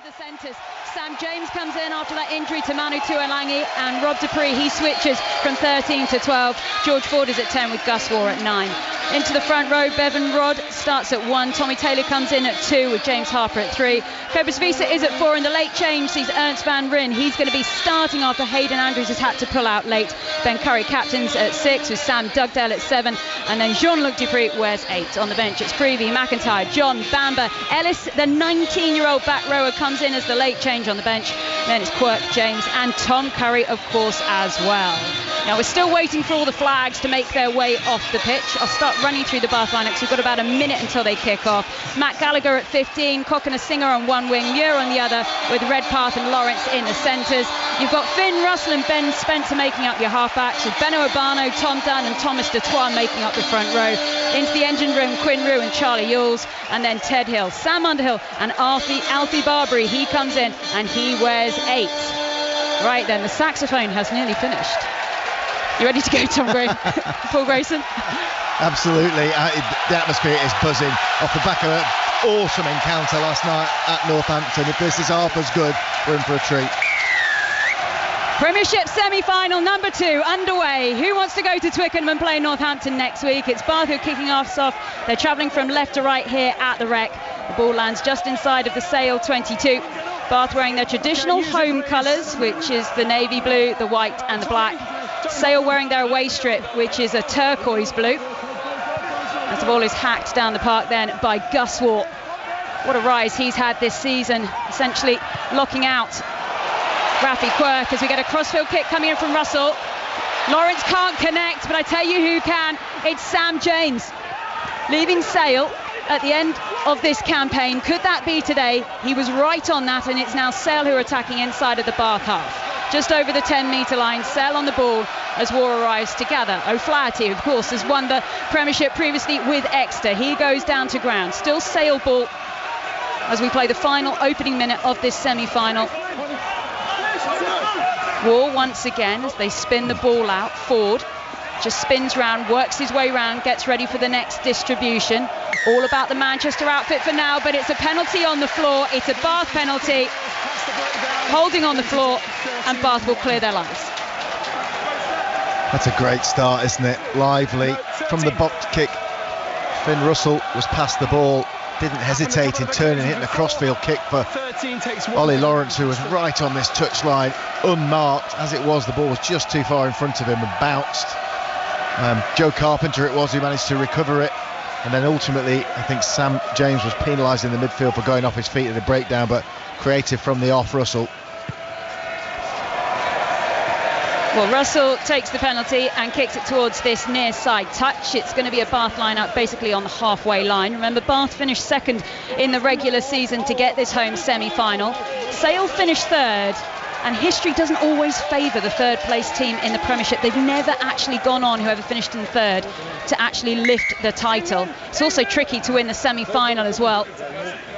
into the centres. Sam James comes in after that injury to Manu Tuolangi, and Rob Dupree, he switches from 13 to 12. George Ford is at 10 with Gus Waugh at 9. Into the front row, Bevan Rodd starts at 1. Tommy Taylor comes in at 2 with James Harper at 3. Cobus Wiese is at 4, and the late change sees Ernst van Ryn. He's going to be starting after Hayden Andrews has had to pull out late. Ben Curry captains at 6 with Sam Dugdale at 7, and then Jean-Luc Dupree wears 8. On the bench, it's Creevy, McIntyre, John, Bamber, Ellis, the 19-year-old back rower, comes in as the late change on the bench. Then it's Quirk, James, and Tom Curry, of course, as well. Now, we're still waiting for all the flags to make their way off the pitch. I'll start running through the Bath lineups. We've got about a minute until they kick off. Matt Gallagher at 15, Cocker Singer on one wing, Muir on the other, with Redpath and Lawrence in the centres. You've got Finn Russell and Ben Spencer making up your halfbacks, with Benno Urbano, Tom Dunn and Thomas Detroit making up the front row. Into the engine room, Quinn Rue and Charlie Ewells, and then Ted Hill, Sam Underhill and Alfie Barbary. He comes in and he wears 8. Right then, the saxophone has nearly finished. You ready to go, Paul Grayson? Absolutely. The atmosphere is buzzing off the back of an awesome encounter last night at Northampton. If this is half as good, we're in for a treat. Premiership semi-final number 2 underway. Who wants to go to Twickenham and play Northampton next week? It's Bath who are kicking us off. They're travelling from left to right here at the Rec. The ball lands just inside of the Sale 22. Bath wearing their traditional home colours, which is the navy blue, the white and the black. Sale wearing their away strip, which is a turquoise blue. As the ball is hacked down the park then by Gus Waugh. What a rise he's had this season, essentially locking out Rafi Quirk as we get a crossfield kick coming in from Russell. Lawrence can't connect, but I tell you who can. It's Sam James, leaving Sale at the end of this campaign. Could that be today? He was right on that, and it's now Sale who are attacking inside of the Bath half. Just over the 10-metre line, Sale on the ball as Waugh arrives to gather. O'Flaherty, of course, has won the Premiership previously with Exeter. He goes down to ground. Still Sale ball as we play the final opening minute of this semi-final. Waugh once again as they spin the ball out. Ford just spins round, works his way round, gets ready for the next distribution. All about the Manchester outfit for now, but it's a penalty on the floor. It's a Bath penalty. Holding on the floor, and Bath will clear their lines. That's a great start, isn't it? Lively from the box kick. Finn Russell was past the ball, didn't hesitate in turning, hitting a crossfield kick for Ollie Lawrence, who was right on this touchline, unmarked. As it was, the ball was just too far in front of him and bounced. Joe Carpenter it was who managed to recover it, and then ultimately I think Sam James was penalised in the midfield for going off his feet at a breakdown, but creative from the off Russell. Well, Russell takes the penalty and kicks it towards this near side touch. It's going to be a Bath line-up basically on the halfway line. Remember, Bath finished second in the regular season to get this home semi-final. Sale finished third, and history doesn't always favour the third place team in the Premiership. They've never actually gone on, whoever finished in third, to actually lift the title. It's also tricky to win the semi-final as well.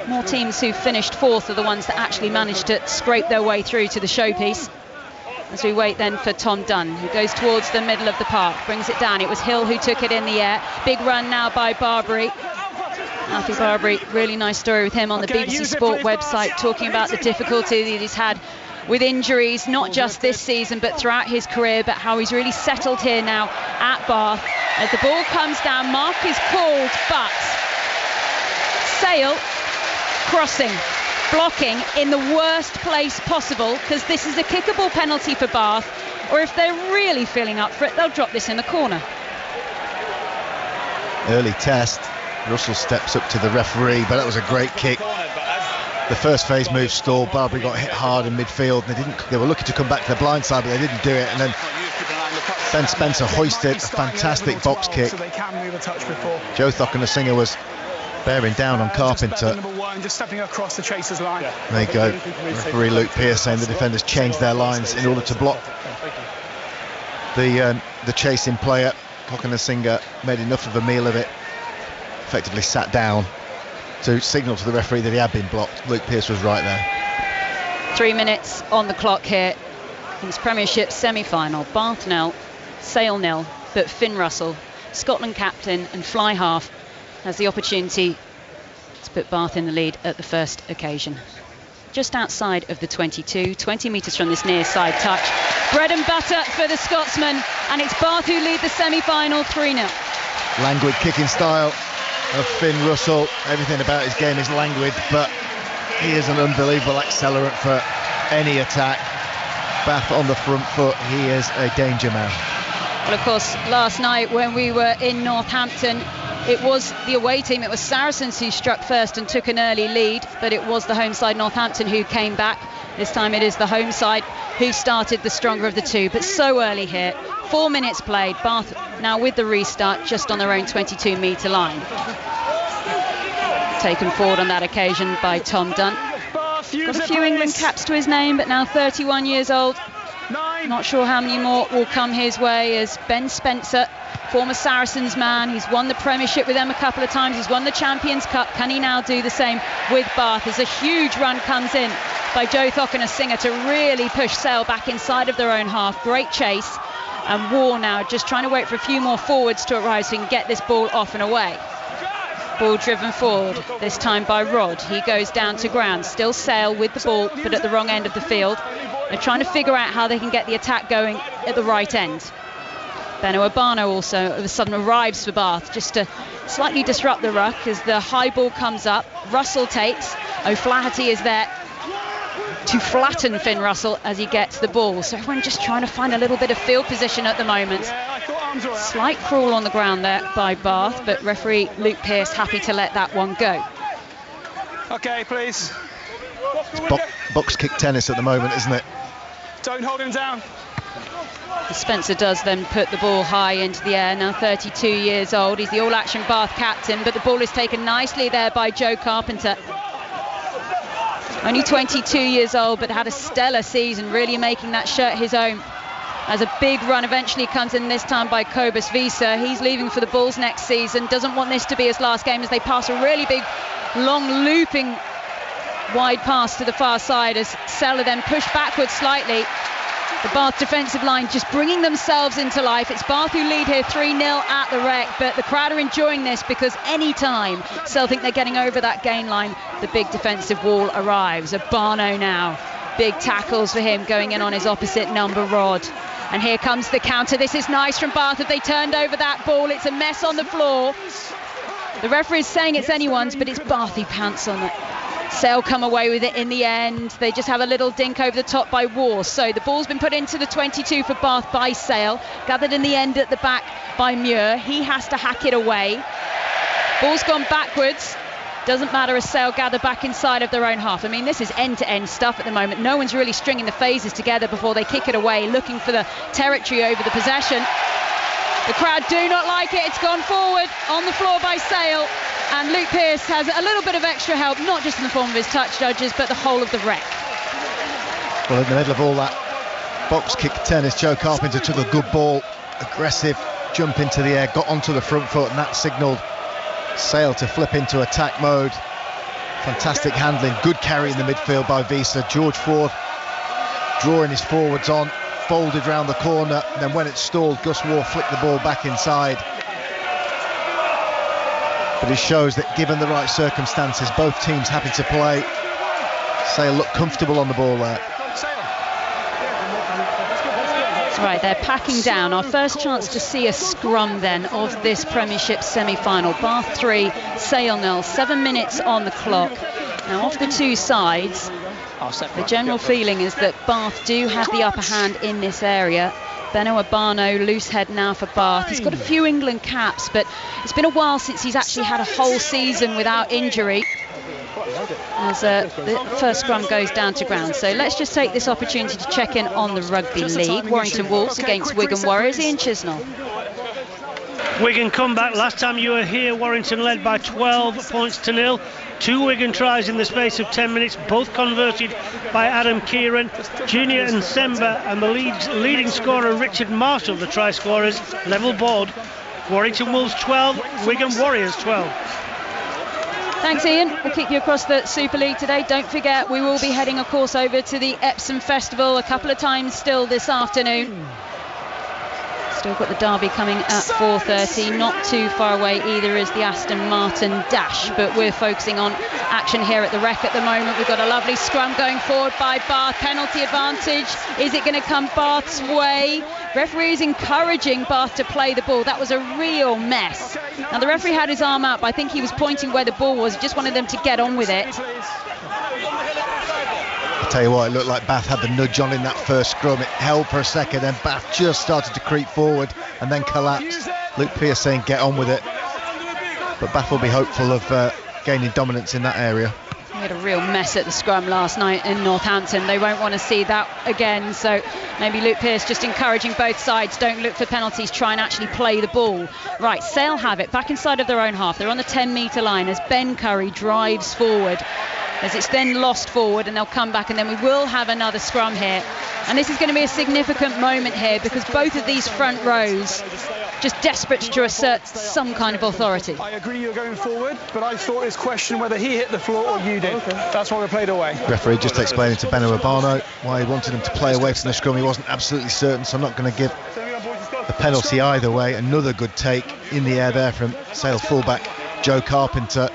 More teams who finished fourth are the ones that actually managed to scrape their way through to the showpiece. As we wait then for Tom Dunn, who goes towards the middle of the park, brings it down. It was Hill who took it in the air. Big run now by Barbary. Alfie Barbary, really nice story with him on the BBC Sport website, talking about the difficulty that he's had with injuries, not just this season but throughout his career, but how he's really settled here now at Bath. As the ball comes down, mark is called, but Sale crossing, blocking in the worst place possible, because this is a kickable penalty for Bath, or if they're really feeling up for it, they'll drop this in the corner. Early test. Russell steps up to the referee, but that was a great kick. The first phase move stalled. Barbary got hit hard in midfield. They were looking to come back to the blind side, but they didn't do it. And then Ben Spencer hoisted a fantastic box kick. Joe Thocken-Singer was bearing down on Carpenter. Just stepping across the chaser's line. There you go. Referee Luke Pearce saying the defenders changed their lines in order to block the chasing player. Thocken-Singer made enough of a meal of it, effectively sat down to signal to the referee that he had been blocked. Luke Pearce was right there. 3 minutes on the clock here in this Premiership semi-final. Bath 0, Sale 0, but Finn Russell, Scotland captain and fly half, has the opportunity to put Bath in the lead at the first occasion. just outside of the 22, 20 metres from this near side touch. Bread and butter for the Scotsman, and it's Bath who lead the semi-final 3-0. Languid kicking style of Finn Russell. Everything about his game is languid, but he is an unbelievable accelerant for any attack. Bath on the front foot, he is a danger man. Well, of course, last night when we were in Northampton, it was the away team, it was Saracens who struck first and took an early lead, but it was the home side Northampton who came back. This time it is the home side who started the stronger of the two, but so early here. 4 minutes played, Bath now with the restart just on their own 22-metre line. Taken forward on that occasion by Tom Dunn. Got a few England caps to his name, but now 31 years old. Not sure how many more will come his way, as Ben Spencer, former Saracens man, he's won the Premiership with them a couple of times, he's won the Champions Cup. Can he now do the same with Bath as a huge run comes in by Joe Thock and a Singer to really push Sale back inside of their own half. Great chase, and War now just trying to wait for a few more forwards to arrive so he can get this ball off and away. Ball driven forward, this time by Rod. He goes down to ground, still Sale with the ball, but at the wrong end of the field. They're trying to figure out how they can get the attack going at the right end. Benno Urbano also of a sudden arrives for Bath just to slightly disrupt the ruck as the high ball comes up. Russell takes, O'Flaherty is there to flatten Finn Russell as he gets the ball. So everyone just trying to find a little bit of field position at the moment. Slight crawl on the ground there by Bath, but referee Luke Pearce happy to let that one go. Okay, please. It's box kick tennis at the moment, isn't it? Don't hold him down. Spencer does then put the ball high into the air, now 32 years old. He's the all-action Bath captain, but the ball is taken nicely there by Joe Carpenter. Only 22 years old, but had a stellar season, really making that shirt his own. As a big run eventually comes in this time by Cobus Visa. He's leaving for the Bulls next season, doesn't want this to be his last game as they pass a really big, long looping wide pass to the far side as Seller then pushed backwards slightly. The Bath defensive line just bringing themselves into life. It's Bath who lead here 3-0 at the Rec, but the crowd are enjoying this because any time Sale think they're getting over that gain line, the big defensive wall arrives. Urbano now, big tackles for him going in on his opposite number, Rod. And here comes the counter. This is nice from Bath. If they turned over that ball, it's a mess on the floor. The referee is saying it's anyone's, but it's Bath who pants on it. Sale come away with it in the end. They just have a little dink over the top by War. So the ball's been put into the 22 for Bath by Sale. Gathered in the end at the back by Muir. He has to hack it away. Ball's gone backwards. Doesn't matter as Sale gather back inside of their own half. I mean, this is end-to-end stuff at the moment. No one's really stringing the phases together before they kick it away, looking for the territory over the possession. The crowd do not like it. It's gone forward on the floor by Sale. And Luke Pearce has a little bit of extra help, not just in the form of his touch judges, but the whole of the Rec. Well, in the middle of all that box kick tennis, Joe Carpenter took a good ball, aggressive jump into the air, got onto the front foot, and that signalled Sale to flip into attack mode. Fantastic handling, good carry in the midfield by Visa. George Ford drawing his forwards on, folded round the corner, and then when it stalled, Gus War flicked the ball back inside. But it shows that given the right circumstances, both teams happy to play. Sale looked comfortable on the ball there. That's right, they're packing down. Our first chance to see a scrum then of this Premiership semi-final. Bath 3, Sale 0, 7 minutes on the clock. Now off the two sides, the general feeling is that Bath do have the upper hand in this area. Benno Urbano, loose head now for Bath. He's got a few England caps, but it's been a while since he's actually had a whole season without injury. As the first scrum goes down to ground. So let's just take this opportunity to check in on the Rugby League. Warrington Wolves against Wigan Warriors. Ian Chisnell. Wigan comeback. Last time you were here, Warrington led by 12 points to 0. 2 Wigan tries in the space of 10 minutes, both converted by Adam Kieran. Junior and Semba and the leading scorer Richard Marshall, the try scorers, level board. Warrington Wolves 12, Wigan Warriors 12. Thanks, Ian. We'll keep you across the Super League today. Don't forget, we will be heading, of course, over to the Epsom Festival a couple of times still this afternoon. Still got the derby coming at 4:30. Not too far away either is the Aston Martin Dash, but we're focusing on action here at the Rec at the moment. We've got a lovely scrum going forward by Bath. Penalty advantage. Is it going to come Bath's way? Referee is encouraging Bath to play the ball. That was a real mess. Now the referee had his arm out, but I think he was pointing where the ball was. He just wanted them to get on with it. I'll tell you what, it looked like Bath had the nudge on in that first scrum. It held for a second, then Bath just started to creep forward and then collapsed. Luke Pearce saying get on with it. But Bath will be hopeful of gaining dominance in that area. We had a real mess at the scrum last night in Northampton. They won't want to see that again, so maybe Luke Pearce just encouraging both sides, don't look for penalties, try and actually play the ball. Right, Sale have it back inside of their own half. They're on the 10-metre line as Ben Curry drives forward, as it's then lost forward, and they'll come back, and then we will have another scrum here. And this is going to be a significant moment here because both of these front rows just desperate to assert some kind of authority. I agree you're going forward, but I thought this question whether he hit the floor or you did. That's why we played away. Referee just explaining to Benno Urbano why he wanted him to play away from the scrum. He wasn't absolutely certain, so I'm not going to give the penalty either way. Another good take in the air there from Sale fullback Joe Carpenter.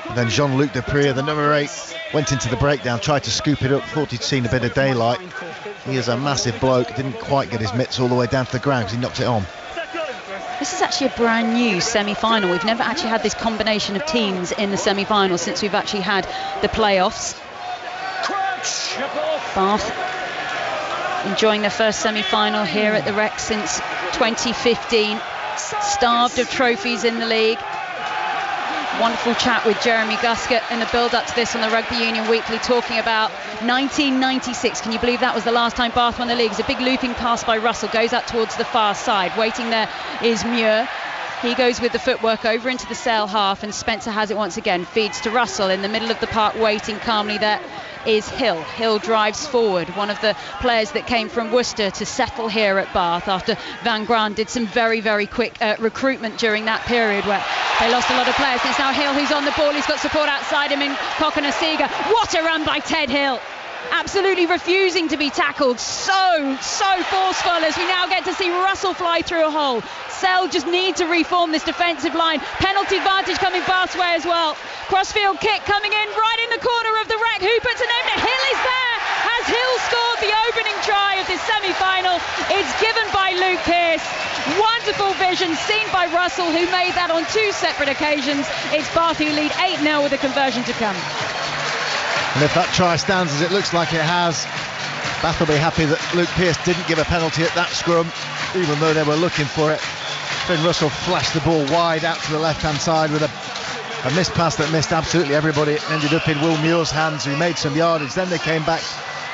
And then Jean-Luc Dupree, the number 8, went into the breakdown, tried to scoop it up, thought he'd seen a bit of daylight. He is a massive bloke, didn't quite get his mitts all the way down to the ground because he knocked it on. This is actually a brand new semi-final. We've never actually had this combination of teams in the semi-final since we've actually had the playoffs. Bath enjoying their first semi-final here at the Rec since 2015. Starved of trophies in the league. Wonderful chat with Jeremy Guscott in the build-up to this on the Rugby Union Weekly, talking about 1996. Can you believe that was the last time Bath won the league? It's a big looping pass by Russell, goes out towards the far side. Waiting there is Muir. He goes with the footwork over into the Sale half, and Spencer has it once again. Feeds to Russell in the middle of the park, waiting calmly. There is Hill. Hill drives forward, one of the players that came from Worcester to settle here at Bath after Van Graan did some very, very quick recruitment during that period where they lost a lot of players. It's now Hill who's on the ball. He's got support outside him in Cokanasiga. What a run by Ted Hill. Absolutely refusing to be tackled. So forceful as we now get to see Russell fly through a hole. Sale just need to reform this defensive line. Penalty advantage coming Bath's way as well. Crossfield kick coming in right in the corner of the Rec. Who puts an end to Hill is there. Has Hill scored the opening try of this semi-final? It's given by Luke Pearce. Wonderful vision seen by Russell, who made that on 2 separate occasions. It's Bath who lead 8-0 with a conversion to come. And if that try stands as it looks like it has, Bath will be happy that Luke Pearce didn't give a penalty at that scrum, even though they were looking for it. Finn Russell flashed the ball wide out to the left-hand side with a missed pass that missed absolutely everybody. It ended up in Will Muir's hands, who made some yardage. Then they came back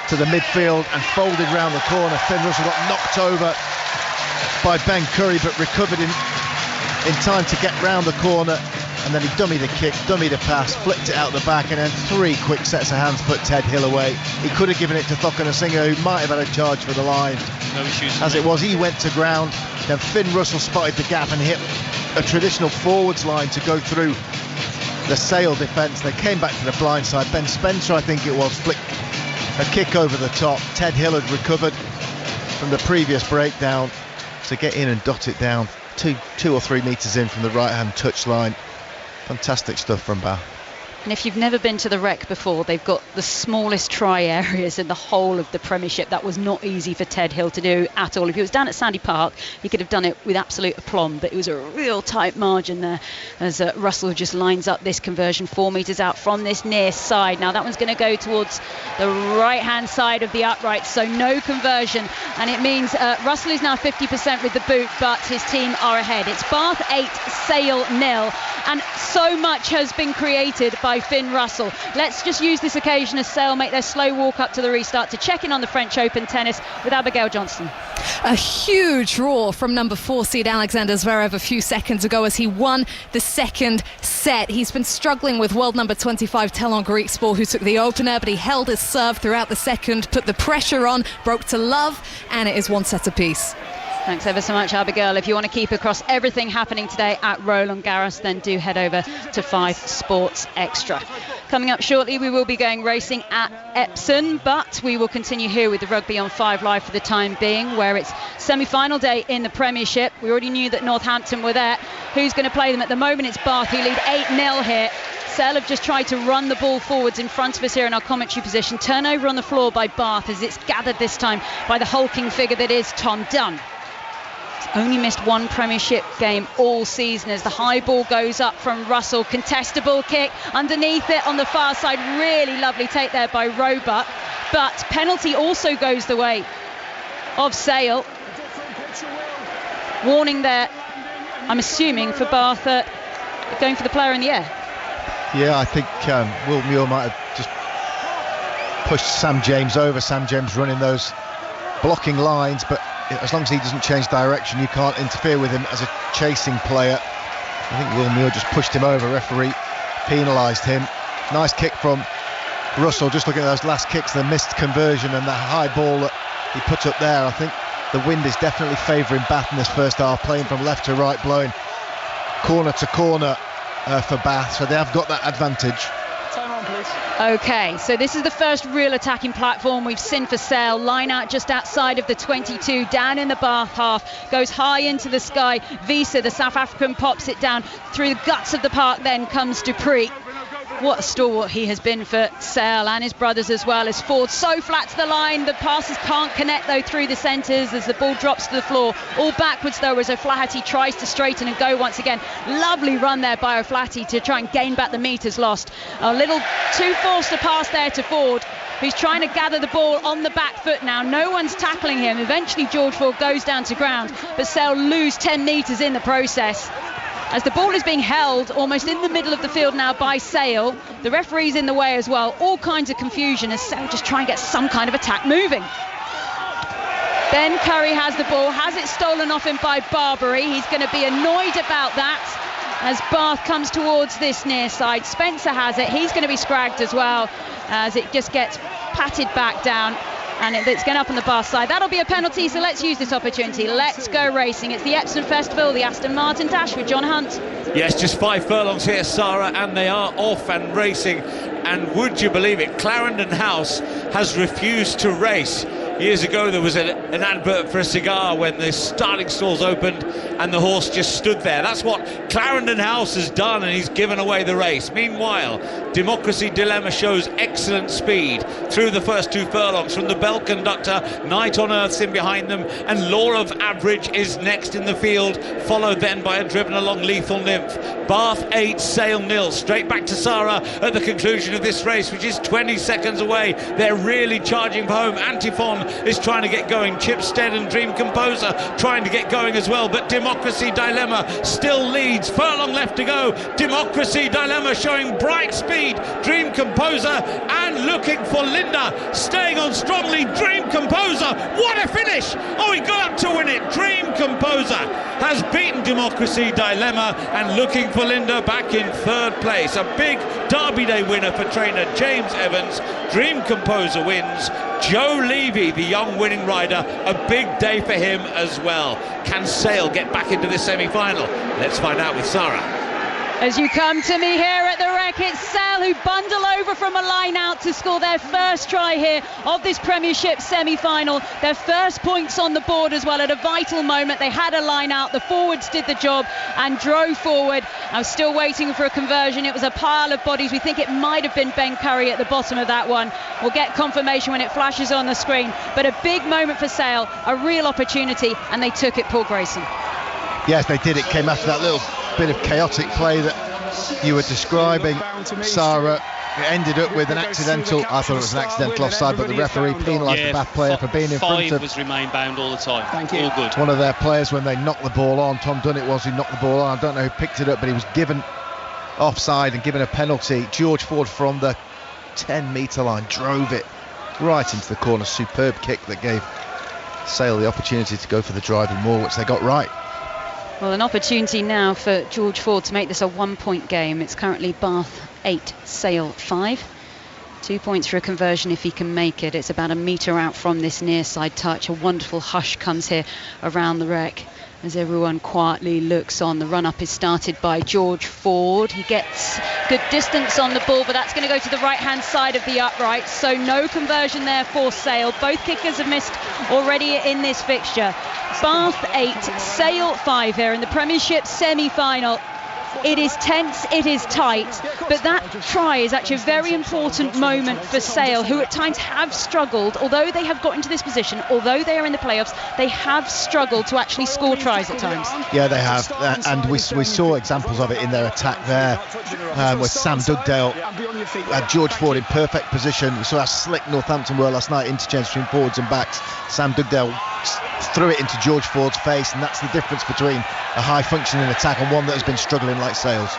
to the midfield and folded round the corner. Finn Russell got knocked over by Ben Curry, but recovered in time to get round the corner. And then he dummied a kick, dummied a pass, flicked it out the back, and then 3 quick sets of hands put Ted Hill away. He could have given it to Thokanasiga, who might have had a charge for the line. No issues. As it was, he went to ground. Then Finn Russell spotted the gap and hit a traditional forwards line to go through the Sale defence. They came back to the blind side. Ben Spencer, I think it was, flicked a kick over the top. Ted Hill had recovered from the previous breakdown to get in and dot it down 2 or 3 metres in from the right-hand touch line. Fantastic stuff from Bath. And if you've never been to the Rec before, they've got the smallest try areas in the whole of the Premiership. That was not easy for Ted Hill to do at all. If he was down at Sandy Park, he could have done it with absolute aplomb, but it was a real tight margin there as Russell just lines up this conversion 4 metres out from this near side. Now that one's going to go towards the right-hand side of the upright, so no conversion, and it means Russell is now 50% with the boot, but his team are ahead. It's Bath 8, Sale 0, and so much has been created by Finn Russell. Let's just use this occasion as Sale make their slow walk up to the restart to check in on the French Open tennis with Abigail Johnston. A huge roar from number 4 seed Alexander Zverev a few seconds ago as he won the second set. He's been struggling with world number 25 Telon Griekspoor, who took the opener, but he held his serve throughout the second, put the pressure on, broke to love, and it is 1 set apiece. Thanks ever so much, Abigail. If you want to keep across everything happening today at Roland Garros, then do head over to 5 Sports Extra. Coming up shortly, we will be going racing at Epsom, but we will continue here with the Rugby on 5 Live for the time being, where it's semi-final day in the Premiership. We already knew that Northampton were there. Who's going to play them? At the moment, it's Bath who lead 8-0 here. Sale have just tried to run the ball forwards in front of us here in our commentary position. Turnover on the floor by Bath as it's gathered this time by the hulking figure that is Tom Dunn. Only missed one Premiership game all season as the high ball goes up from Russell. Contestable kick underneath it on the far side. Really lovely take there by Roebuck. But penalty also goes the way of Sale. Warning there, I'm assuming, for Bath going for the player in the air. Yeah, I think Will Muir might have just pushed Sam James over. Sam James running those blocking lines, but as long as he doesn't change direction, you can't interfere with him as a chasing player. I think Will Muir just pushed him over. Referee penalised him. Nice kick from Russell. Just looking at those last kicks, the missed conversion and the high ball that he put up there. I think the wind is definitely favouring Bath in this first half, playing from left to right, blowing corner to corner for Bath, so they have got that advantage. Time on, please. Okay, so this is the first real attacking platform we've seen for Sale. Line out just outside of the 22, down in the Bath half, goes high into the sky. Visa, the South African, pops it down through the guts of the park. Then comes Dupree. What a stalwart he has been for Sale and his brothers as well. As Ford so flat to the line, the passes can't connect though through the centres as the ball drops to the floor. All backwards though as O'Flaherty tries to straighten and go once again. Lovely run there by O'Flaherty to try and gain back the metres lost. A little too forced a pass there to Ford, who's trying to gather the ball on the back foot now. No one's tackling him. Eventually George Ford goes down to ground, but Sale lose 10 metres in the process. As the ball is being held almost in the middle of the field now by Sale. The referee's in the way as well. All kinds of confusion as Sale just try and get some kind of attack moving. Ben Curry has the ball, has it stolen off him by Barbary. He's going to be annoyed about that as Bath comes towards this near side. Spencer has it. He's going to be scragged as well as it just gets patted back down. And it's going up on the Bath side. That'll be a penalty, so let's use this opportunity. Let's go racing. It's the Epsom Festival, the Aston Martin Dash with John Hunt. Yes, just 5 furlongs here, Sarah, and they are off and racing. And would you believe it, Clarendon House has refused to race. Years ago there was an advert for a cigar when the starting stalls opened and the horse just stood there. That's what Clarendon House has done, and he's given away the race. Meanwhile, Democracy Dilemma shows excellent speed through the first 2 furlongs from the bell conductor. Night on Earth's in behind them, and Law of Average is next in the field, followed then by a driven along Lethal Nymph. Bath 8, Sale 0. Straight back to Sarah at the conclusion of this race, which is 20 seconds away. They're really charging for home. Antiphon is trying to get going. Chipstead and Dream Composer trying to get going as well, but Democracy Dilemma still leads. Furlong left to go. Democracy Dilemma showing bright speed. Dream Composer and looking for Linda, staying on strongly. Dream Composer, what a finish! Oh, he got up to win it. Dream Composer has beaten Democracy Dilemma, and looking for Linda back in 3rd place. A big Derby Day winner for trainer James Evans. Dream Composer wins. Joe Levy, the young winning rider, a big day for him as well. Can Sale get back into this semi-final? Let's find out with Sarah. As you come to me here at the Rec, it's Sale who bundle over from a line out to score their first try here of this Premiership semi-final. Their first points on the board as well at a vital moment. They had a line out, the forwards did the job and drove forward. I was still waiting for a conversion. It was a pile of bodies. We think it might have been Ben Curry at the bottom of that one. We'll get confirmation when it flashes on the screen. But a big moment for Sale, a real opportunity, and they took it, Paul Grayson. Yes, they did. It came after that little bit of chaotic play that you were describing, Sarah. It ended up with an accidental, I thought it was an accidental offside, but the referee penalised the Bath player for being in front of. 5 was remain bound all the time. Thank you. All good. One of their players when they knocked the ball on. Tom Dunn it was who knocked the ball on. I don't know who picked it up, but he was given offside and given a penalty. George Ford from the 10-metre line drove it right into the corner. Superb kick that gave Sale the opportunity to go for the drive and more, which they got right. Well, an opportunity now for George Ford to make this a 1-point game. It's currently Bath 8, Sale 5. 2 points for a conversion if he can make it. It's about a metre out from this near side touch. A wonderful hush comes here around the rec as everyone quietly looks on. The run-up is started by George Ford. He gets good distance on the ball, but that's going to go to the right-hand side of the upright, so no conversion there for Sale. Both kickers have missed already in this fixture. Bath 8, Sale 5 here in the Premiership semi-final. It is tense, it is tight, but that try is actually a very important moment for Sale, who at times have struggled. Although they have got into this position, although they are in the playoffs, they have struggled to actually score tries at times. Yeah, they have, and we saw examples of it in their attack there, with Sam Dugdale had George Ford in perfect position. We saw how slick Northampton were last night, interchange between forwards and backs. Sam Dugdale threw it into George Ford's face, and that's the difference between a high functioning attack and one that has been struggling like Sale's.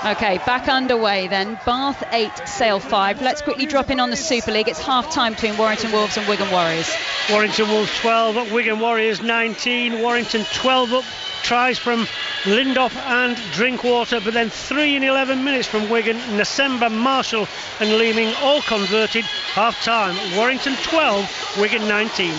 Okay, back underway then. Bath 8, Sale 5. Let's quickly drop in on the Super League. It's half time between Warrington Wolves and Wigan Warriors. Warrington Wolves 12, Wigan Warriors 19. Warrington 12 up, tries from Lindoff and Drinkwater, but then 3 in 11 minutes from Wigan. Nasemba, Marshall and Leeming all converted. Half time, Warrington 12, Wigan 19.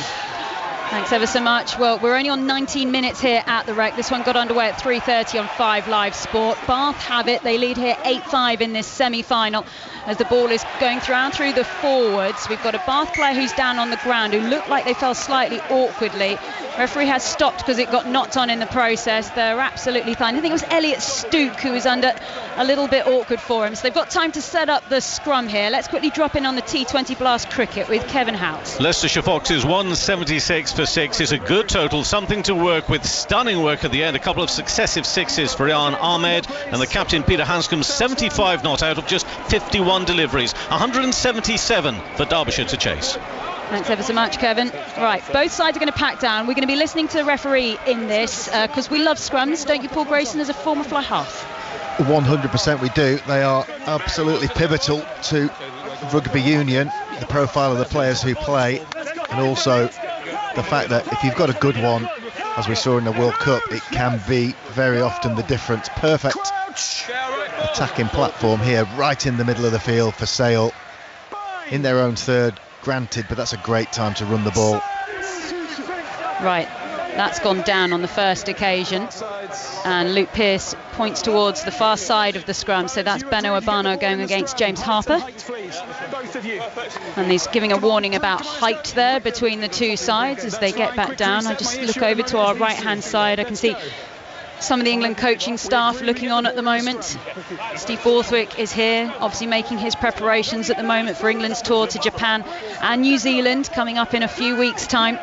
Thanks ever so much. Well, we're only on 19 minutes here at the Rec. This one got underway at 3:30 on 5 Live Sport. Bath have it. They lead here 8-5 in this semi-final as the ball is going through the forwards. We've got a Bath player who's down on the ground who looked like they fell slightly awkwardly. Referee has stopped because it got knocked on in the process. They're absolutely fine. I think it was Elliot Stook who was under a little bit awkward for him. So they've got time to set up the scrum here. Let's quickly drop in on the T20 Blast cricket with Kevin House. Leicestershire Foxes 176 for 6 is a good total, something to work with. Stunning work at the end, a couple of successive sixes for Ian Ahmed, and the captain Peter Hanscom, 75 not out of just 51 deliveries, 177 for Derbyshire to chase. Thanks ever so much, Kevin. Right, both sides are going to pack down. We're going to be listening to the referee in this because we love scrums, don't you, Paul Grayson, as a former fly half? 100% we do. They are absolutely pivotal to rugby union, the profile of the players who play, and also the fact that if you've got a good one, as we saw in the World Cup, it can be very often the difference. Perfect attacking platform here, right in the middle of the field for Sale, in their own third, granted, but that's a great time to run the ball. Right, that's gone down on the first occasion, and Luke Pearce points towards the far side of the scrum, so that's Beno Abano going against James Harper, and he's giving a warning about height there between the two sides as they get back down. I just look over to our right hand side, I can see some of the England coaching staff looking on at the moment. Steve Borthwick is here, obviously making his preparations at the moment for England's tour to Japan and New Zealand coming up in a few weeks' time.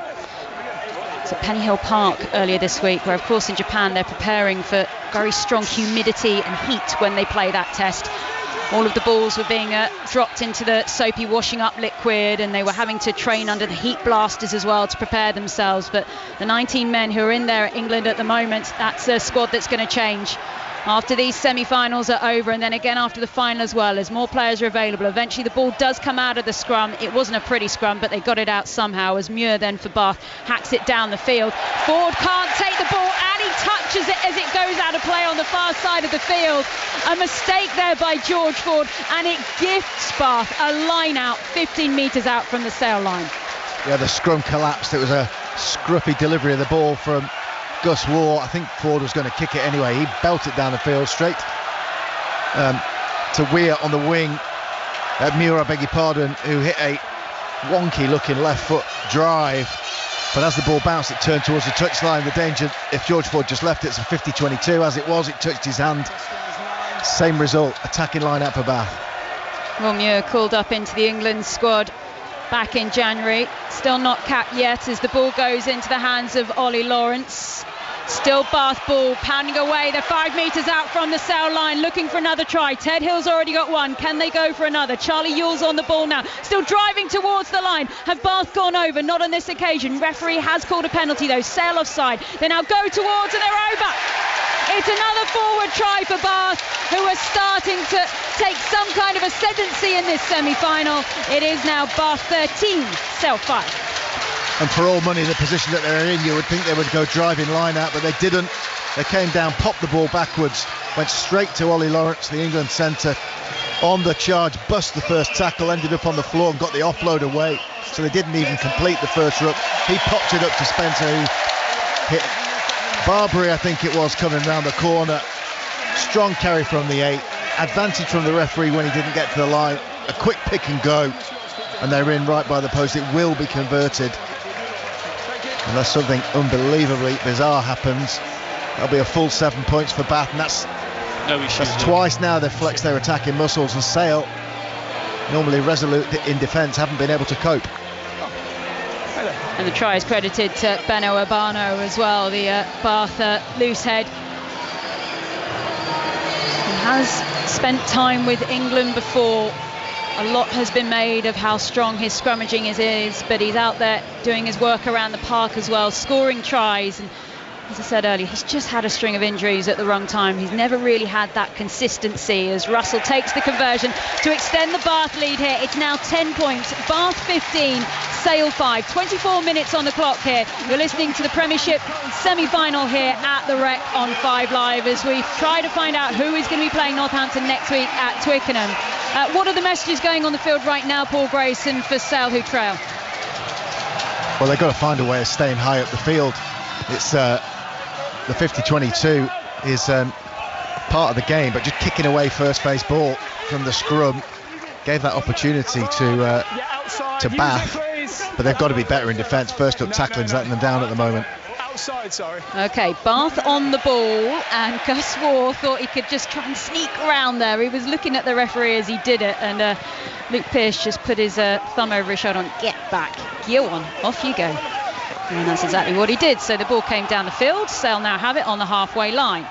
It's at Pennyhill Park earlier this week, where of course in Japan they're preparing for very strong humidity and heat when they play that test. All of the balls were being dropped into the soapy washing up liquid, and they were having to train under the heat blasters as well to prepare themselves. But the 19 men who are in there at England at the moment, that's a squad that's going to change after these semi-finals are over, and then again after the final as well, as more players are available. Eventually the ball does come out of the scrum. It wasn't a pretty scrum, but they got it out somehow as Muir then for Bath hacks it down the field. Ford can't take the ball, and he touches it as it goes out of play on the far side of the field. A mistake there by George Ford, and it gifts Bath a line out 15 metres out from the Sale line. Yeah, the scrum collapsed. It was a scruffy delivery of the ball from Gus Waugh. I think Ford was going to kick it anyway. He belted down the field straight to Weir on the wing. Muir, I beg your pardon, who hit a wonky looking left foot drive. But as the ball bounced, it turned towards the touchline. The danger, if George Ford just left it, it's a 50-22. As it was, it touched his hand. Same result, attacking line out for Bath. Well, Muir called up into the England squad back in January. Still not capped yet as the ball goes into the hands of Ollie Lawrence. Still Bath ball pounding away. They're 5 metres out from the Sale line, looking for another try. Ted Hill's already got one. Can they go for another? Charlie Yule's on the ball now, still driving towards the line. Have Bath gone over? Not on this occasion. Referee has called a penalty though. Sale offside. They now go towards, and they're over. It's another forward try for Bath, who are starting to take some kind of ascendancy in this semi-final. It is now Bath 13, Sale 5. And for all money, the position that they're in, you would think they would go driving line out, but they didn't. They came down, popped the ball backwards, went straight to Ollie Lawrence, the England centre, on the charge, bust the first tackle, ended up on the floor and got the offload away, so they didn't even complete the first ruck. He popped it up to Spencer, who hit Barbary, I think it was, coming round the corner. Strong carry from the 8, advantage from the referee when he didn't get to the line. A quick pick and go, and they're in right by the post. It will be converted unless something unbelievably bizarre happens. That'll be a full 7 points for Bath, and that's twice now they've flexed their attacking muscles, and Sale, normally resolute in defence, haven't been able to cope. And the try is credited to Beno Urbano as well, the Bath loose head. He has spent time with England before. A lot has been made of how strong his scrummaging is, but he's out there doing his work around the park as well, scoring tries. And as I said earlier, he's just had a string of injuries at the wrong time. He's never really had that consistency, as Russell takes the conversion to extend the Bath lead here. It's now 10 points. Bath 15, Sale 5. 24 minutes on the clock here. You're listening to the Premiership semi-final here at the Rec on 5 Live, as we try to find out who is going to be playing Northampton next week at Twickenham. What are the messages going on the field right now, Paul Grayson, for Sale, who trail? Well, they've got to find a way of staying high up the field. It's the 50-22 is part of the game, but just kicking away first phase ball from the scrum gave that opportunity to Bath, but they've got to be better in defence. First up tackling's letting them down at the moment. Okay, Bath on the ball, and Gus Waugh thought he could just try and sneak around there. He was looking at the referee as he did it, and Luke Pearce just put his thumb over his shoulder and get back, go on, off you go. And that's exactly what he did. So the ball came down the field. Sale now have it on the halfway line.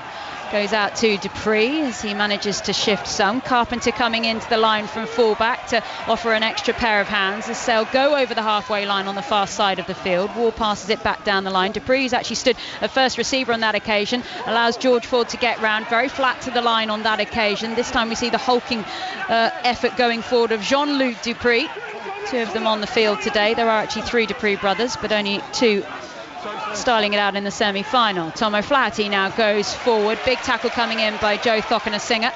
Goes out to Dupree as he manages to shift some. Carpenter coming into the line from fullback to offer an extra pair of hands as Sale go over the halfway line on the far side of the field. Waugh passes it back down the line. Dupree's actually stood at first receiver on that occasion. Allows George Ford to get round. Very flat to the line on that occasion. This time we see the hulking effort going forward of Jean-Luc Dupree. 2 of them on the field today. There are actually 3 Dupree brothers, but only 2 styling it out in the semi-final. Tom O'Flaherty now goes forward. Big tackle coming in by Joe Thockiner-Singer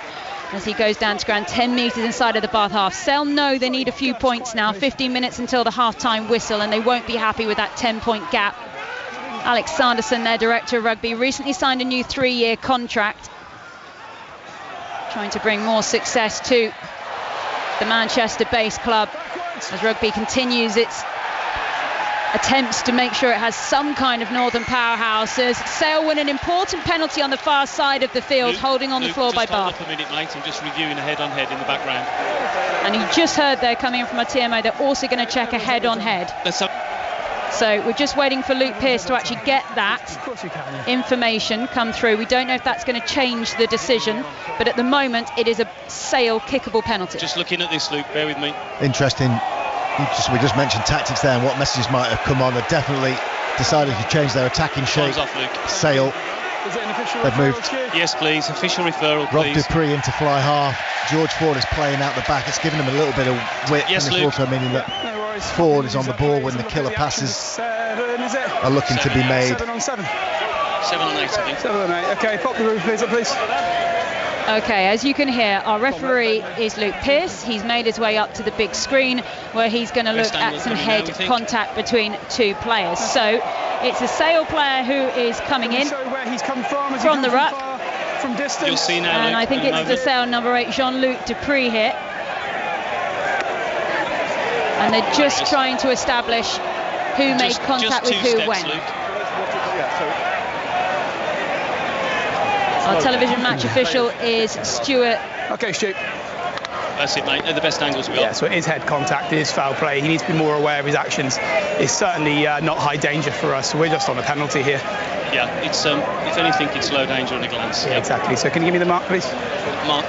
as he goes down to ground 10 metres inside of the Bath half. Sale know they need a few points now. 15 minutes until the half-time whistle, and they won't be happy with that 10-point gap. Alex Sanderson, their director of rugby, recently signed a new 3-year contract, trying to bring more success to the Manchester-based club as rugby continues its attempts to make sure it has some kind of northern powerhouse. As Sale win an important penalty on the far side of the field, holding on the floor by Bath. Hold up a minute, mate. I'm just reviewing a head-on-head in the background. And you just heard there coming in from our TMO, they're also going to check a head-on-head. So we're just waiting for Luke Pearce to actually get that information come through. We don't know if that's going to change the decision, but at the moment it is a Sale kickable penalty. Just looking at this, Luke, bear with me. Interesting. We just mentioned tactics there and what messages might have come on. They've definitely decided to change their attacking shape. Time's off, Luke. Sale. They've moved. Yes, please. Official referral, Rob please. Dupree into fly half. George Ford is playing out the back. It's given him a little bit of width. Yes, and it's Luke. also meaning that Ford is on the ball when the killer passes are looking to be made. 7 on 8, I think. 7 on 8. Okay, pop the roof, please. Okay, as you can hear, our referee is Luke Pearce. He's made his way up to the big screen where he's going to look at some head contact between 2 players. So it's a Sale player who is coming in from the ruck. From distance. You'll see now, and Luke, I think it's the Sale number 8, Jean-Luc Dupree here. And they're just trying to establish who made contact with who steps, when. Luke. Our television match official is Stuart. Okay, Stu. That's it, mate. They're the best angles we got. Yeah, so it is head contact, it is foul play. He needs to be more aware of his actions. It's certainly not high danger for us. We're just on a penalty here. Yeah, it's if anything, it's low danger on a glance. Yeah, exactly. So can you give me the mark, please? Mark.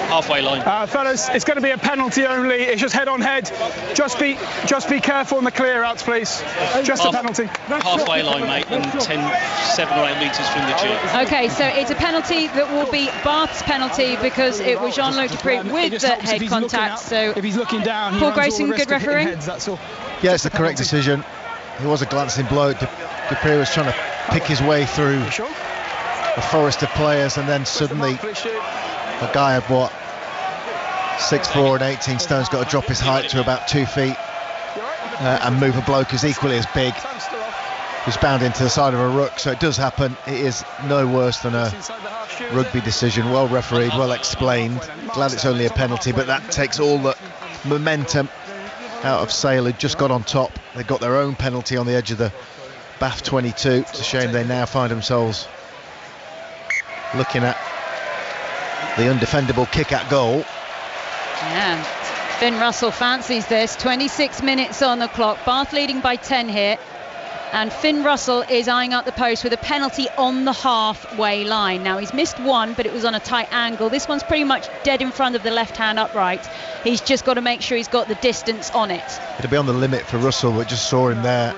Halfway line. Fellas, it's going to be a penalty only. It's just head on head. Just be careful on the clear outs, please. Just a penalty. Halfway line, mate, and 7 or 8 metres from the tee. Okay, so it's a penalty that will be Bath's penalty because it was Jean-Luc Dupree with the head contact. So if he's looking down, Paul Grayson, good refereeing. Yeah, it's the correct decision. It was a glancing blow. Dupree was trying to pick his way through a forest of players, and then suddenly A guy of what, 6'4" and 18 stone's got to drop his height to about 2 feet and move a bloke who's equally as big, who's bound into the side of a ruck. So it does happen. It is no worse than a rugby decision. Well refereed, well explained. Glad it's only a penalty, but that takes all the momentum out of Sale, who just got on top. They got their own penalty on the edge of the Bath 22. It's a shame they now find themselves looking at the undefendable kick at goal. Yeah, Finn Russell fancies this. 26 minutes on the clock. Bath leading by 10 here. And Finn Russell is eyeing up the post with a penalty on the halfway line. Now, he's missed one, but it was on a tight angle. This one's pretty much dead in front of the left-hand upright. He's just got to make sure he's got the distance on it. It'll be on the limit for Russell, but just saw him there.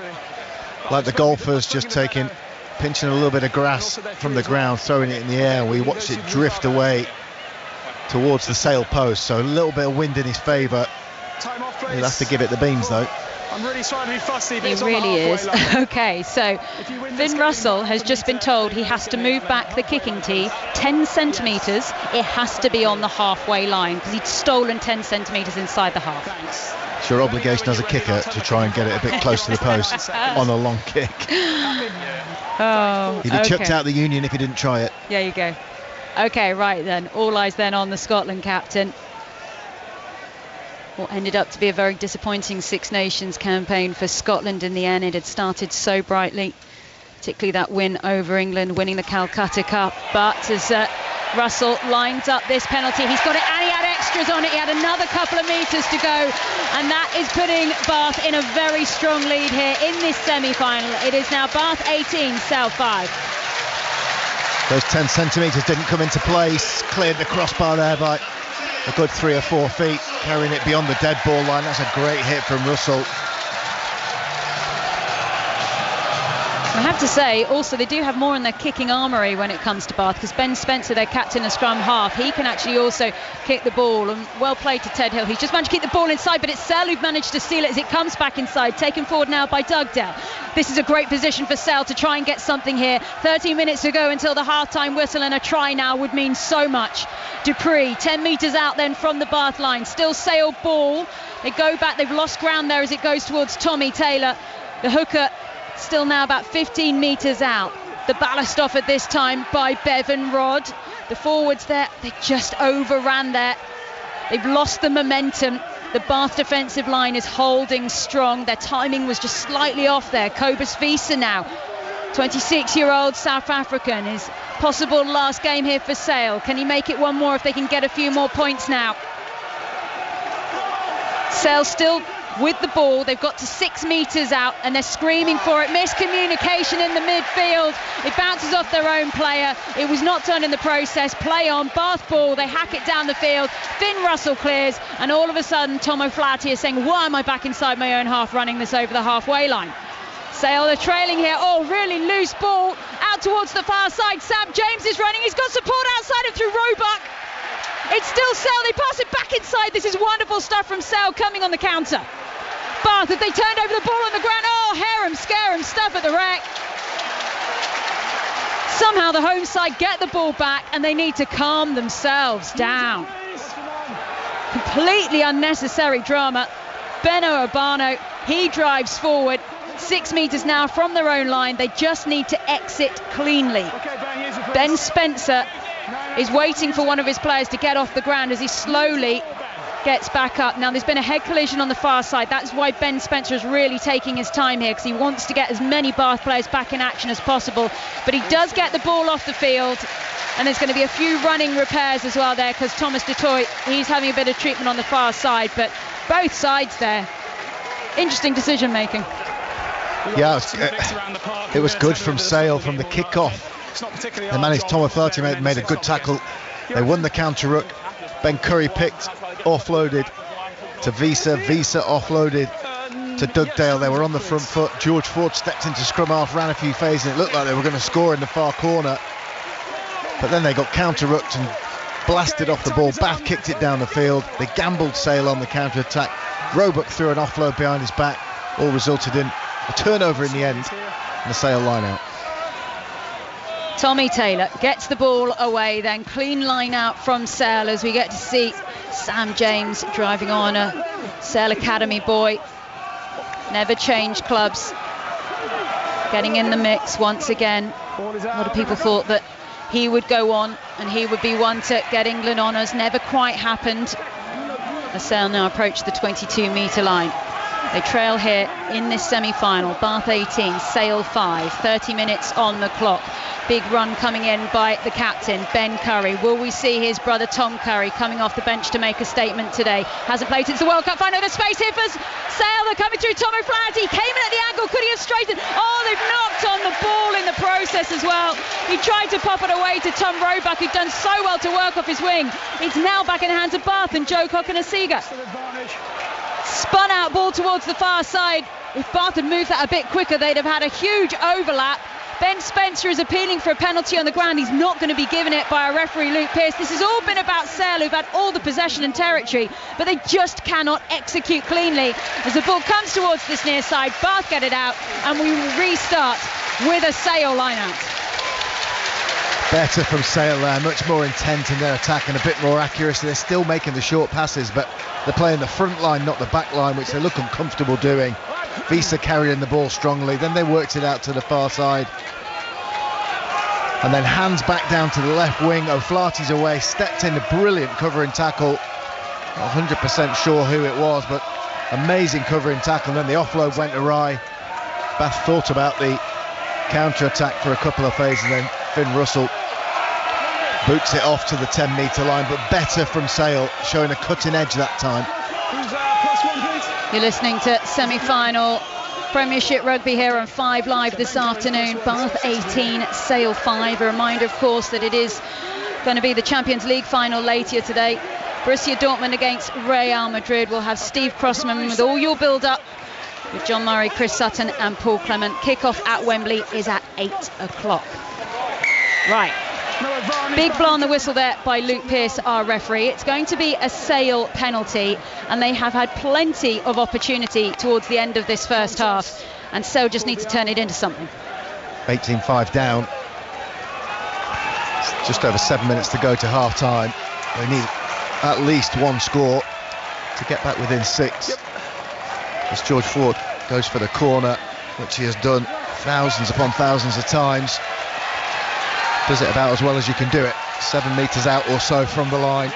Like the golfers, just pinching a little bit of grass from the ground, throwing it in the air. We watched it drift away towards the Sale post. So a little bit of wind in his favour. He'll have to give it the beans, though. I'm really trying to be fussy, but he really is. Okay, so Finn Russell has just been told he has to move back the kicking tee 10 centimetres. It has to be on the halfway line because he'd stolen 10 centimetres inside the half. It's your obligation as a kicker to try and get it a bit close to the post on a long kick. Oh, he'd have chucked out the Union if he didn't try it. There you go. Okay, right then. All eyes then on the Scotland captain. What ended up to be a very disappointing Six Nations campaign for Scotland in the end. It had started so brightly, particularly that win over England, winning the Calcutta Cup. But as Russell lines up this penalty, he's got it, and he had extras on it. He had another couple of metres to go, and that is putting Bath in a very strong lead here in this semi-final. It is now Bath 18, Sale 5. Those 10 centimetres didn't come into place. Cleared the crossbar there by a good 3 or 4 feet, carrying it beyond the dead ball line. That's a great hit from Russell. I have to say, also, they do have more in their kicking armoury when it comes to Bath, because Ben Spencer, their captain and scrum half, he can actually also kick the ball, and well played to Ted Hill. He's just managed to keep the ball inside, but it's Sale who've managed to seal it as it comes back inside, taken forward now by Dugdale. This is a great position for Sale to try and get something here. 13 minutes to go until the half-time whistle, and a try now would mean so much. Dupree, 10 metres out then from the Bath line, still Sale ball. They go back, they've lost ground there as it goes towards Tommy Taylor. The hooker still now about 15 metres out. The ballast off at this time by Bevan Rodd. The forwards there, they just overran there. They've lost the momentum. The Bath defensive line is holding strong. Their timing was just slightly off there. Cobus Visa now, 26-year-old South African, his possible last game here for Sale. Can he make it one more if they can get a few more points now? Sale still with the ball. They've got to 6 metres out and they're screaming for it. Miscommunication in the midfield. It bounces off their own player. It was not done in the process. Play on, Bath ball. They hack it down the field. Finn Russell clears, and all of a sudden Tom O'Flaherty is saying, why am I back inside my own half running this over the halfway line? Sale, they're trailing here. Oh, really loose ball out towards the far side. Sam James is running. He's got support outside and through Roebuck. It's still Sale. They pass it back inside. This is wonderful stuff from Sale coming on the counter. Bath, if they turned over the ball on the ground, oh, harum scarum stuff at the wreck. Somehow the home side get the ball back and they need to calm themselves down. Completely unnecessary drama. Benno Urbano, he drives forward. 6 metres now from their own line. They just need to exit cleanly. Ben Spencer is waiting for one of his players to get off the ground as he slowly gets back up. Now there's been a head collision on the far side. That's why Ben Spencer is really taking his time here, because he wants to get as many Bath players back in action as possible. But he does get the ball off the field, and there's going to be a few running repairs as well there, because Thomas Dutoit, he's having a bit of treatment on the far side. But both sides there, interesting decision making. Yeah, it was good from Sale from the kick-off. They managed, Tom O'Flaherty made a good tackle. They won the counter-ruck. Ben Curry picked, offloaded to Visa. Visa offloaded to Dugdale. They were on the front foot. George Ford stepped into scrum half, ran a few phases, and it looked like they were going to score in the far corner. But then they got counter-rucked and blasted off the ball. Bath kicked it down the field. They gambled Sale on the counter-attack. Roebuck threw an offload behind his back. All resulted in a turnover in the end and a Sale line-out. Tommy Taylor gets the ball away, then clean line out from Sale as we get to see Sam James driving on, a Sale Academy boy. Never changed clubs. Getting in the mix once again. A lot of people thought that he would go on and he would be one to get England honours. Never quite happened. As Sale now approach the 22-metre line. They trail here in this semi-final. Bath 18, Sale 5, 30 minutes on the clock. Big run coming in by the captain, Ben Curry. Will we see his brother Tom Curry coming off the bench to make a statement today? Hasn't played since the World Cup final. There's space here for Sale. They're coming through. Tom O'Flaherty came in at the angle. Could he have straightened? Oh, they've knocked on the ball in the process as well. He tried to pop it away to Tom Roebuck, who'd done so well to work off his wing. It's now back in the hands of Bath and Joe Cokanasiga. Spun out ball towards the far side. If Bath had moved that a bit quicker, they'd have had a huge overlap. Ben Spencer is appealing for a penalty on the ground. He's not going to be given it by a referee, Luke Pearce. This has all been about Sale, who've had all the possession and territory, but they just cannot execute cleanly. As the ball comes towards this near side, Bath get it out, and we restart with a Sale line-out. Better from Sale there, much more intent in their attack and a bit more accuracy. They're still making the short passes, but they're playing the front line, not the back line, which they look uncomfortable doing. Visa carrying the ball strongly, then they worked it out to the far side. And then hands back down to the left wing. O'Flaherty's away, stepped in, a brilliant covering tackle. Not 100% sure who it was, but amazing covering tackle. And then the offload went awry. Bath thought about the counter-attack for a couple of phases, and then Finn Russell boots it off to the 10-metre line, but better from Sale, showing a cutting edge that time. You're listening to semi-final Premiership Rugby here on 5 Live this afternoon. Bath 18, Sale 5. A reminder, of course, that it is going to be the Champions League final later today. Borussia Dortmund against Real Madrid. We'll have Steve Crossman with all your build-up with John Murray, Chris Sutton and Paul Clement. Kick-off at Wembley is at 8 o'clock. Right. Big blow on the whistle there by Luke Pearce, our referee. It's going to be a Sale penalty, and they have had plenty of opportunity towards the end of this first half, and Sale just need to turn it into something. 18-5 down. It's just over 7 minutes to go to half-time. They need at least one score to get back within 6. As George Ford goes for the corner, which he has done thousands upon thousands of times. Does it about as well as you can do it. 7 metres out or so from the line.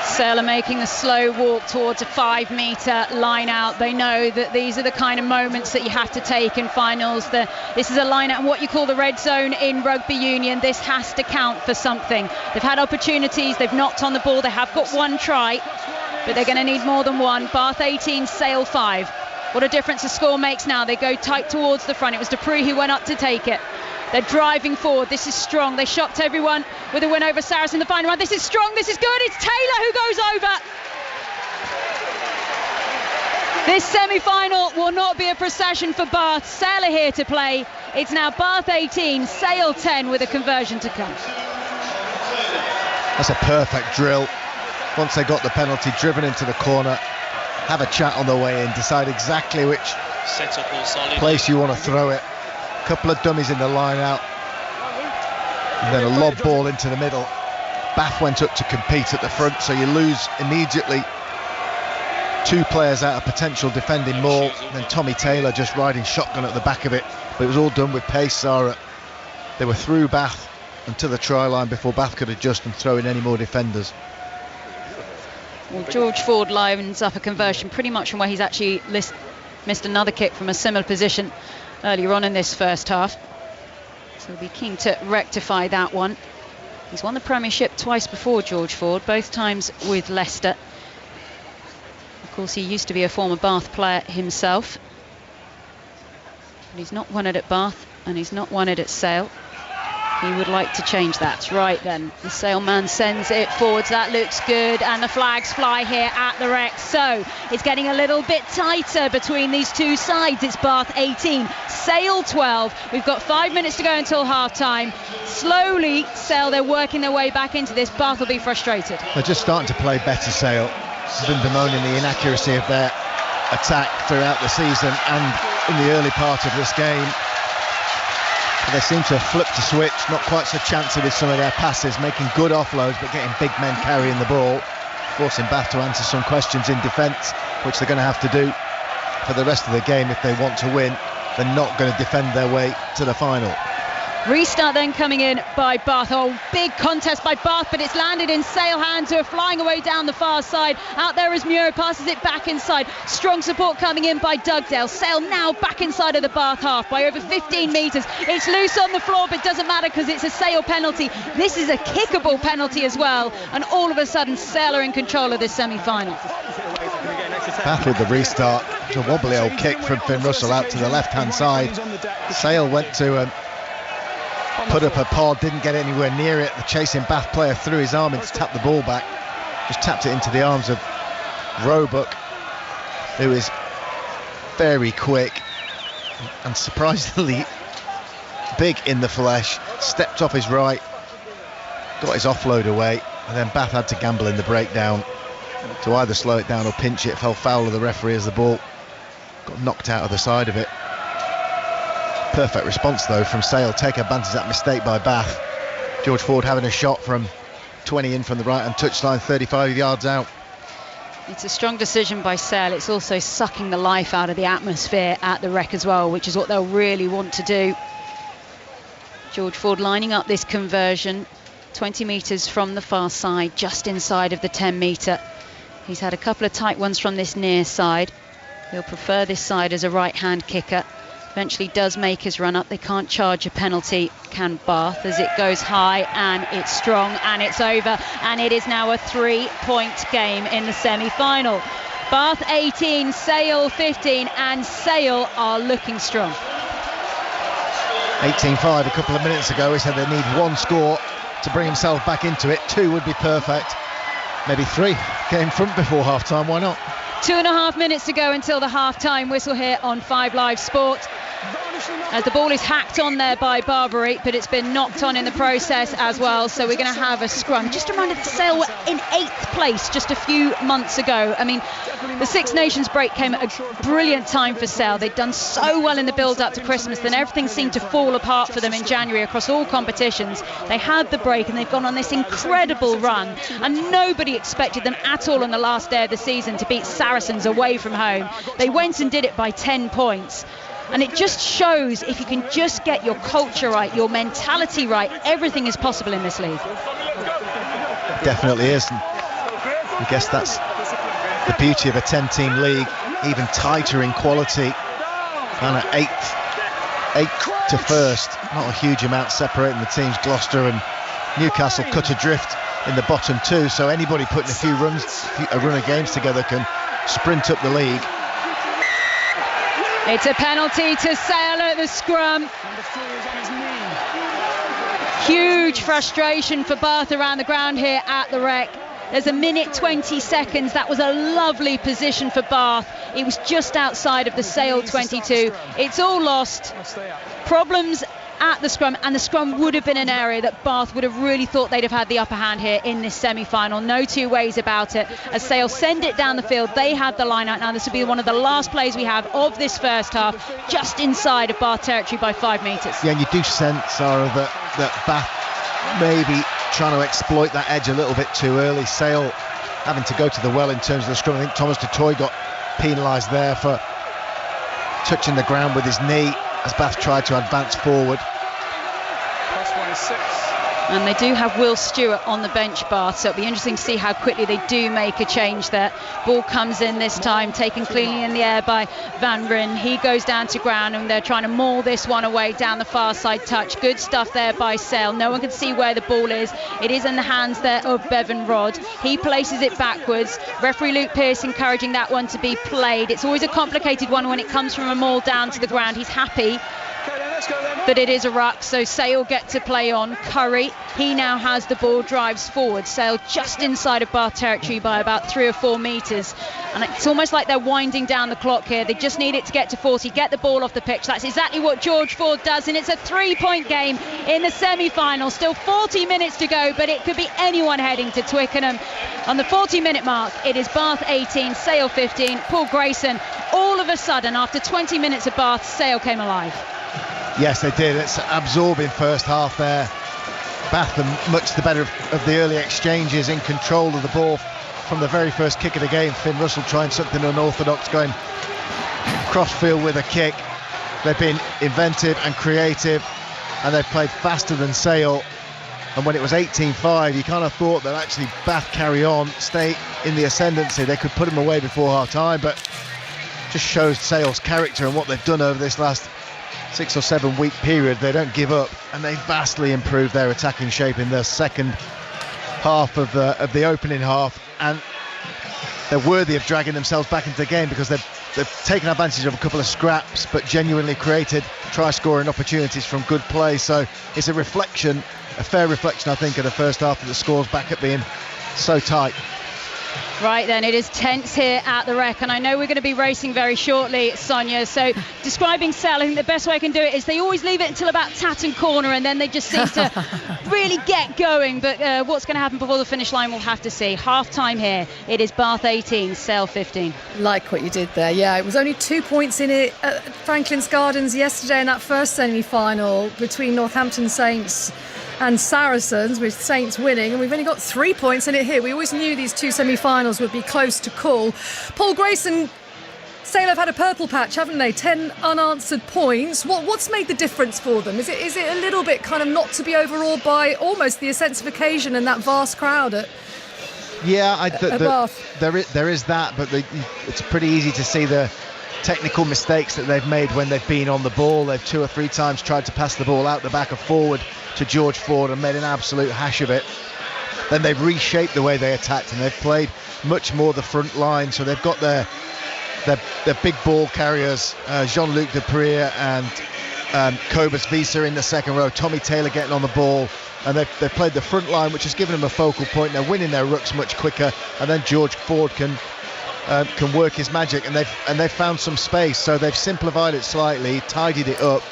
Sale are making the slow walk towards a 5-metre line out. They know that these are the kind of moments that you have to take in finals. This is a line out in what you call the red zone in rugby union. This has to count for something. They've had opportunities, they've knocked on the ball, they have got one try, but they're going to need more than one. Bath 18, Sale 5. What a difference the score makes now. They go tight towards the front. It was Dupree who went up to take it. They're driving forward. This is strong. They shocked everyone with a win over Saracen in the final round. This is strong. This is good. It's Taylor who goes over. This semi-final will not be a procession for Bath. Sale are here to play. It's now Bath 18, Sale 10 with a conversion to come. That's a perfect drill. Once they got the penalty, driven into the corner, have a chat on the way in, decide exactly which set up all solid place you want to throw it. Couple of dummies in the line out, and then a lob ball into the middle. Bath went up to compete at the front, so you lose immediately 2 players out of potential defending maul. Then Tommy Taylor just riding shotgun at the back of it, but it was all done with pace. Sarah, they were through Bath and to the try line before Bath could adjust and throw in any more defenders. Well, George Ford lines up a conversion pretty much from where he's actually missed another kick from a similar position earlier on in this first half, so we'll be keen to rectify that one. He's won the Premiership twice before, George Ford, both times with Leicester. Of course, he used to be a former Bath player himself, but he's not won it at Bath and he's not won it at Sale. He would like to change that. Right then, the Sale man sends it forwards. That looks good, and the flags fly here at the Rex. So it's getting a little bit tighter between these two sides. It's Bath 18, Sale 12. We've got 5 minutes to go until half-time. Slowly, Sale, they're working their way back into this. Bath will be frustrated. They're just starting to play better, Sale. They've been bemoaning the inaccuracy of their attack throughout the season and in the early part of this game. They seem to have flipped a switch, not quite so chancy with some of their passes, making good offloads but getting big men carrying the ball, forcing Bath to answer some questions in defence, which they're going to have to do for the rest of the game if they want to win. They're not going to defend their way to the final. Restart then coming in by Bath. Oh, big contest by Bath, but it's landed in Sale hands, who are flying away down the far side. Out there as Muro passes it back inside. Strong support coming in by Dugdale. Sale now back inside of the Bath half by over 15 metres. It's loose on the floor, but doesn't matter because it's a Sale penalty. This is a kickable penalty as well, and all of a sudden Sale are in control of this semi-final. Bath with the restart. A wobbly old kick from Finn Russell out to the left-hand side. Sale went to put up a pod, didn't get anywhere near it. The chasing Bath player threw his arm in to tap the ball back, just tapped it into the arms of Roebuck, who is very quick and surprisingly big in the flesh. Stepped off his right, got his offload away, and then Bath had to gamble in the breakdown to either slow it down or pinch it. Fell foul of the referee as the ball got knocked out of the side of it. Perfect response though from Sale, take advantage of that mistake by Bath. George Ford having a shot from 20 in from the right hand touchline, 35 yards out. It's a strong decision by Sale. It's also sucking the life out of the atmosphere at the Rec as well, which is what they'll really want to do. George Ford lining up this conversion 20 metres from the far side, just inside of the 10 metre. He's had a couple of tight ones from this near side. He'll prefer this side as a right hand kicker. Eventually does make his run up. They can't charge a penalty, can Bath, as it goes high and it's strong and it's over, and it is now a 3-point game in the semi-final. Bath 18, Sale 15, and Sale are looking strong. 18-5 a couple of minutes ago. He said they need one score to bring himself back into it. 2 would be perfect, maybe 3. Get in front before half time, why not? 2.5 minutes to go until the half-time whistle here on 5 Live Sport. As the ball is hacked on there by Barbary, but it's been knocked on in the process as well, so we're going to have a scrum. Just a reminder that Sale were in 8th place just a few months ago. I mean, the Six Nations break came at a brilliant time for Sale. They'd done so well in the build-up to Christmas, then everything seemed to fall apart for them in January across all competitions. They had the break and they've gone on this incredible run, and nobody expected them at all on the last day of the season to beat Saracens away from home. They went and did it by 10 points. And it just shows, if you can just get your culture right, your mentality right, everything is possible in this league. Definitely is. And I guess that's the beauty of a 10-team league, even tighter in quality. And at 8th to 1st, not a huge amount separating the teams. Gloucester and Newcastle cut adrift in the bottom 2, so anybody putting a run of games together can sprint up the league. It's a penalty to Sale at the scrum. Huge frustration for Bath around the ground here at the Rec. There's a minute 20 seconds. That was a lovely position for Bath. It was just outside of the Sale 22. It's all lost. Problems at the scrum, and the scrum would have been an area that Bath would have really thought they'd have had the upper hand here in this semi-final. No two ways about it. As Sale send it down the field, they had the line out. Now this will be one of the last plays we have of this first half, just inside of Bath territory by 5 metres. Yeah, and you do sense, Sarah, that Bath maybe trying to exploit that edge a little bit too early. Sale having to go to the well in terms of the scrum. I think Thomas DuToit got penalised there touching the ground with his knee as Bath tried to advance forward. And they do have Will Stewart on the bench, Bath, so it'll be interesting to see how quickly they do make a change there. Ball comes in this time, taken cleanly in the air by Van Ryn. He goes down to ground and they're trying to maul this one away down the far side touch. Good stuff there by Sale. No one can see where the ball is. It is in the hands there of Bevan Rodd. He places it backwards. Referee Luke Pearce encouraging that one to be played. It's always a complicated one when it comes from a maul down to the ground. He's happy that it is a ruck, so Sale get to play on. Curry, he now has the ball, drives forward. Sale just inside of Bath territory by about 3 or 4 metres, and it's almost like they're winding down the clock here. They just need it to get to 40, get the ball off the pitch. That's exactly what George Ford does, and it's a 3-point game in the semi-final. Still 40 minutes to go, but it could be anyone heading to Twickenham. On the 40-minute mark, it is Bath 18, Sale 15. Paul Grayson, all of a sudden, after 20 minutes of Bath, Sale came alive. Yes, they did. It's absorbing first half there. Bath much the better of the early exchanges, in control of the ball from the very first kick of the game. Finn Russell trying something unorthodox, going cross-field with a kick. They've been inventive and creative, and they've played faster than Sale. And when it was 18-5, you kind of thought that actually Bath carry on, stay in the ascendancy. They could put them away before half-time, but just shows Sale's character and what they've done over this last 6 or 7 week period. They don't give up, and they've vastly improved their attacking shape in the second half of the opening half, and they're worthy of dragging themselves back into the game, because they've taken advantage of a couple of scraps but genuinely created try-scoring opportunities from good play. So it's a fair reflection, I think, of the first half, of the scores back at being so tight. Right then, it is tense here at the Rec, and I know we're going to be racing very shortly, Sonia. So describing Sale, I think the best way I can do it is they always leave it until about Tatton corner, and then they just seem to really get going. But what's going to happen before the finish line, we'll have to see. Half time here, it is Bath 18, Sale 15. Like what you did there, yeah. It was only 2 points in it at Franklin's Gardens yesterday in that first semi-final between Northampton Saints and Saracens, with Saints winning, and we've only got 3 points in it here. We always knew these two semi-finals would be close to call. Paul Grayson, Sale have had a purple patch, haven't they? 10 unanswered points. What's made the difference for them? Is it a little bit kind of not to be overawed by almost the sense of occasion and that vast crowd at Bath? There is that, but it's pretty easy to see the technical mistakes that they've made when they've been on the ball. They've 2 or 3 times tried to pass the ball out the back of forward to George Ford and made an absolute hash of it. Then they've reshaped the way they attacked, and they've played much more the front line. So they've got their big ball carriers, Jean-Luc Duprier and Cobus Visa in the second row, Tommy Taylor getting on the ball, and they've played the front line, which has given them a focal point. They're winning their rucks much quicker, and then George Ford can work his magic, and they've found some space. So they've simplified it slightly, tidied it up,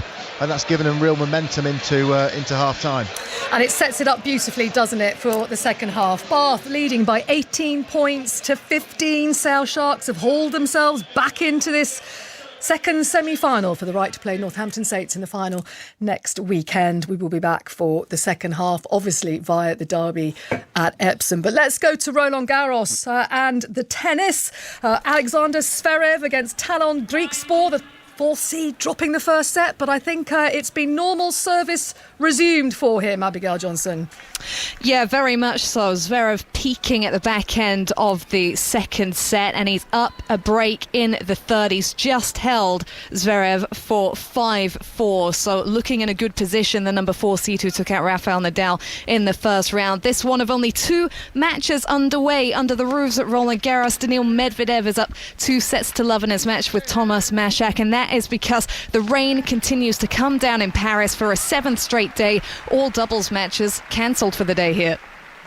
and that's given them real momentum into half time. And it sets it up beautifully, doesn't it, for the second half. Bath leading by 18 points to 15. Sale Sharks have hauled themselves back into this second semi-final for the right to play Northampton Saints in the final next weekend. We will be back for the second half, obviously via the derby at Epsom. But let's go to Roland Garros and the tennis. Alexander Zverev against Talon Griekspoor, the fourth seed, dropping the first set, but I think it's been normal service resumed for him, Abigail Johnson. Yeah, very much so. Zverev peaking at the back end of the second set, and he's up a break in the third. He's just held Zverev for 5-4, so looking in a good position, the number 4 seed who took out Rafael Nadal in the first round. This one of only 2 matches underway under the roofs at Roland Garros. Daniil Medvedev is up 2-0 in his match with Thomas Mashak, and that is because the rain continues to come down in Paris for a 7th straight day. All doubles matches cancelled for the day here.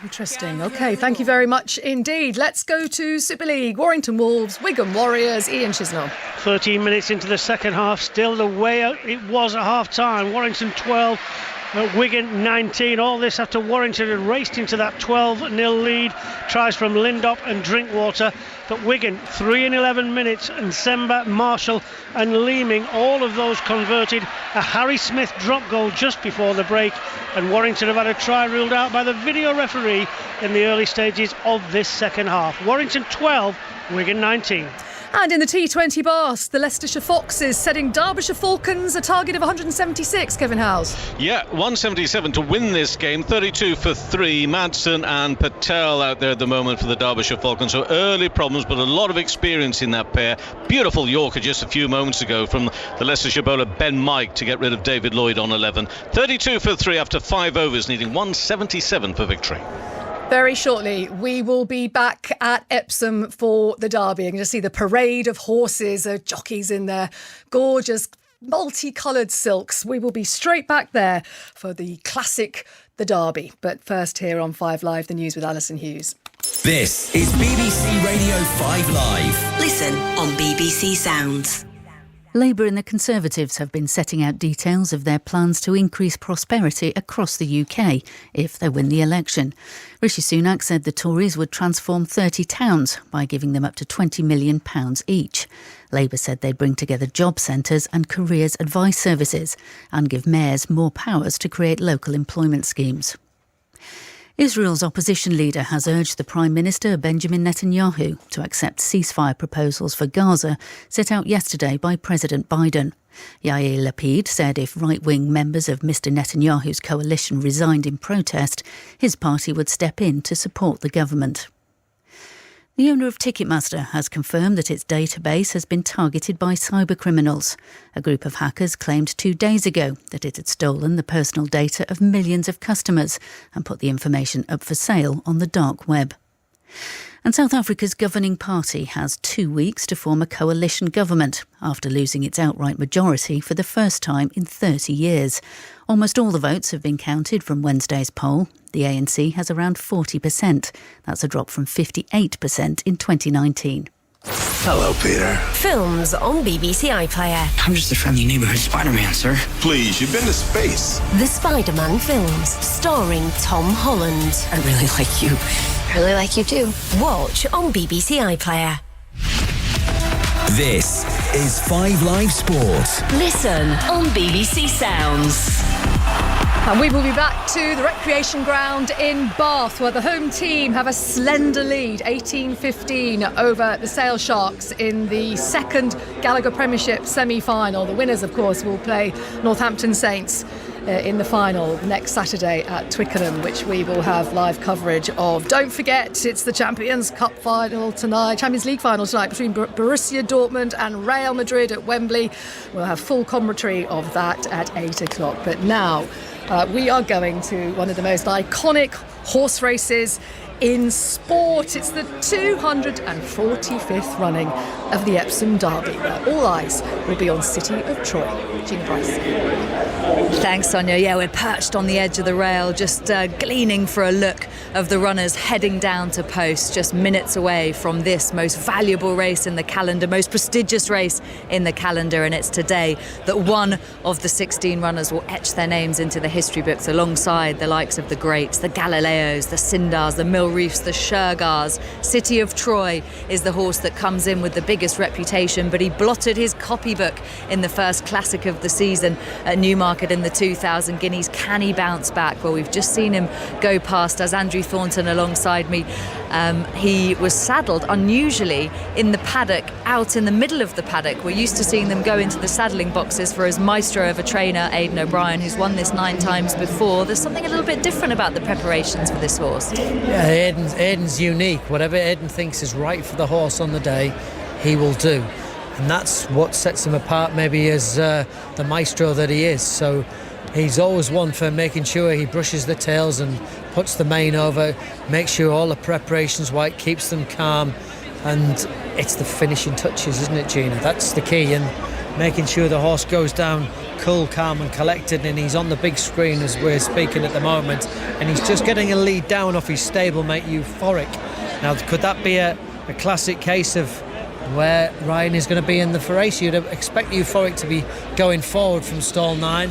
Interesting. OK, thank you very much indeed. Let's go to Super League. Warrington Wolves, Wigan Warriors, Ian Chisnell. 13 minutes into the second half, still the way it was at half-time. Warrington 12, Wigan 19. All this after Warrington had raced into that 12-0 lead. Tries from Lindop and Drinkwater. But Wigan, 3 in 11 minutes, and Semba, Marshall and Leeming, all of those converted. A Harry Smith drop goal just before the break, and Warrington have had a try ruled out by the video referee in the early stages of this second half. Warrington 12, Wigan 19. And in the T20 Bath, the Leicestershire Foxes setting Derbyshire Falcons a target of 176, Kevin Howes. Yeah, 177 to win this game, 32 for 3. Madsen and Patel out there at the moment for the Derbyshire Falcons. So early problems, but a lot of experience in that pair. Beautiful Yorker just a few moments ago from the Leicestershire bowler Ben Mike to get rid of David Lloyd on 11. 32 for 3 after 5 overs, needing 177 for victory. Very shortly, we will be back at Epsom for the derby. You're going to see the parade of horses, jockeys in their gorgeous multicoloured silks. We will be straight back there for the classic, the derby. But first here on 5 Live, the news with Alison Hughes. This is BBC Radio 5 Live. Listen on BBC Sounds. Labour and the Conservatives have been setting out details of their plans to increase prosperity across the UK if they win the election. Rishi Sunak said the Tories would transform 30 towns by giving them up to £20 million each. Labour said they'd bring together job centres and careers advice services and give mayors more powers to create local employment schemes. Israel's opposition leader has urged the Prime Minister Benjamin Netanyahu to accept ceasefire proposals for Gaza set out yesterday by President Biden. Yair Lapid said if right-wing members of Mr Netanyahu's coalition resigned in protest, his party would step in to support the government. The owner of Ticketmaster has confirmed that its database has been targeted by cybercriminals. A group of hackers claimed 2 days ago that it had stolen the personal data of millions of customers and put the information up for sale on the dark web. And South Africa's governing party has 2 weeks to form a coalition government after losing its outright majority for the first time in 30 years. Almost all the votes have been counted from Wednesday's poll. The ANC has around 40%. That's a drop from 58% in 2019. Hello, Peter. Films on BBC iPlayer. I'm just a friendly neighborhood Spider-Man, sir. Please, you've been to space. The Spider-Man films, starring Tom Holland. I really like you. I really like you too. Watch on BBC iPlayer. This is 5 Live Sport. Listen on BBC Sounds. And we will be back to the recreation ground in Bath, where the home team have a slender lead, 18-15 over the Sale Sharks in the second Gallagher Premiership semi-final. The winners, of course, will play Northampton Saints in the final next Saturday at Twickenham, which we will have live coverage of. Don't forget, it's the Champions Cup final tonight, Champions League final tonight between Borussia Dortmund and Real Madrid at Wembley. We'll have full commentary of that at 8 o'clock. But now we are going to one of the most iconic horse races in sport. It's the 245th running of the Epsom Derby, where all eyes will be on City of Troy. Gina Price. Thanks, Sonia. Yeah, we're perched on the edge of the rail, just gleaning for a look of the runners heading down to post, just minutes away from this most valuable race in the calendar, most prestigious race in the calendar. And it's today that one of the 16 runners will etch their names into the history books alongside the likes of the greats, the Galileos, the Sindars, the Milreefs, the Shergars. City of Troy is the horse that comes in with the biggest reputation, but he blotted his copybook in the first classic of the season at Newmarket in the 2000 Guineas. Can he bounce back? Well, we've just seen him go past as Andrew Thornton alongside me. He was saddled unusually in the paddock, out in the middle of the paddock. We're used to seeing them go into the saddling boxes for his maestro of a trainer, Aidan O'Brien, who's won this 9 times before. There's something a little bit different about the preparations for this horse. Yeah, Aidan's unique. Whatever Aidan thinks is right for the horse on the day, he will do. And that's what sets him apart maybe as the maestro that he is. So he's always one for making sure he brushes the tails and puts the mane over, makes sure all the preparation's right, keeps them calm. And it's the finishing touches, isn't it, Gina? That's the key, and making sure the horse goes down cool, calm and collected. And he's on the big screen as we're speaking at the moment, and he's just getting a lead down off his stablemate Euphoric. Now, could that be a classic case of where Ryan is going to be in the race? You'd expect Euphoric to be going forward from stall 9.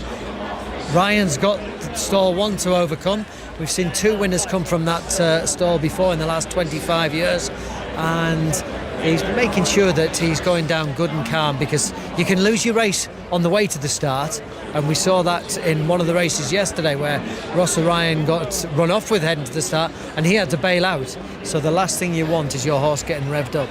Ryan's got stall 1 to overcome. We've seen 2 winners come from that stall before in the last 25 years, and he's making sure that he's going down good and calm, because you can lose your race on the way to the start, and we saw that in one of the races yesterday where Ross O'Ryan got run off with heading to the start and he had to bail out. So the last thing you want is your horse getting revved up.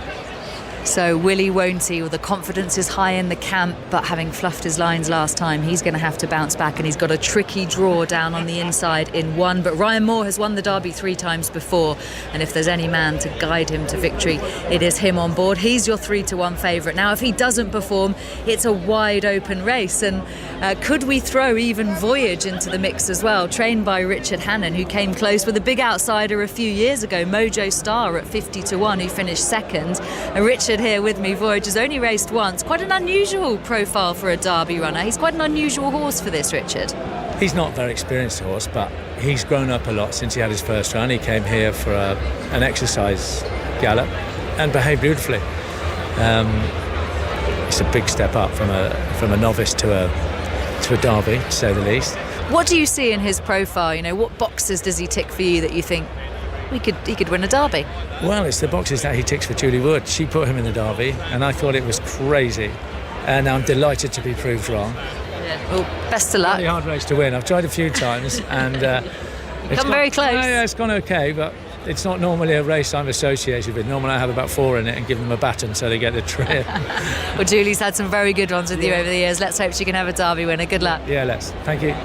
So will he, won't he? Well, the confidence is high in the camp, but having fluffed his lines last time, he's going to have to bounce back, and he's got a tricky draw down on the inside in 1. But Ryan Moore has won the Derby 3 times before, and if there's any man to guide him to victory, it is him on board. He's your 3-1 favourite. Now, if he doesn't perform, it's a wide open race, and could we throw even Voyage into the mix as well, trained by Richard Hannon, who came close with a big outsider a few years ago, Mojo Star at 50-1, who finished second. And Richard here with me, Voyage has only raced once. Quite an unusual profile for a Derby runner. He's quite an unusual horse for this, Richard. He's not a very experienced horse, but he's grown up a lot since he had his first run. He came here for an exercise gallop and behaved beautifully. it's a big step up from a novice to a derby, to say the least. What do you see in his profile? What boxes does he tick for you that you think he could win a derby? Well, it's the boxes that he ticks for Julie Wood. She put him in the derby, and I thought it was crazy. And I'm delighted to be proved wrong. Yeah. Well, best of luck. Really hard race to win. I've tried a few times, and it's come very close. Yeah, it's gone okay, but it's not normally a race I'm associated with. Normally I have about 4 in it and give them a baton so they get the trip. Well, Julie's had some very good ones with you over the years. Let's hope she can have a derby winner. Good luck. Yeah, let's. Thank you.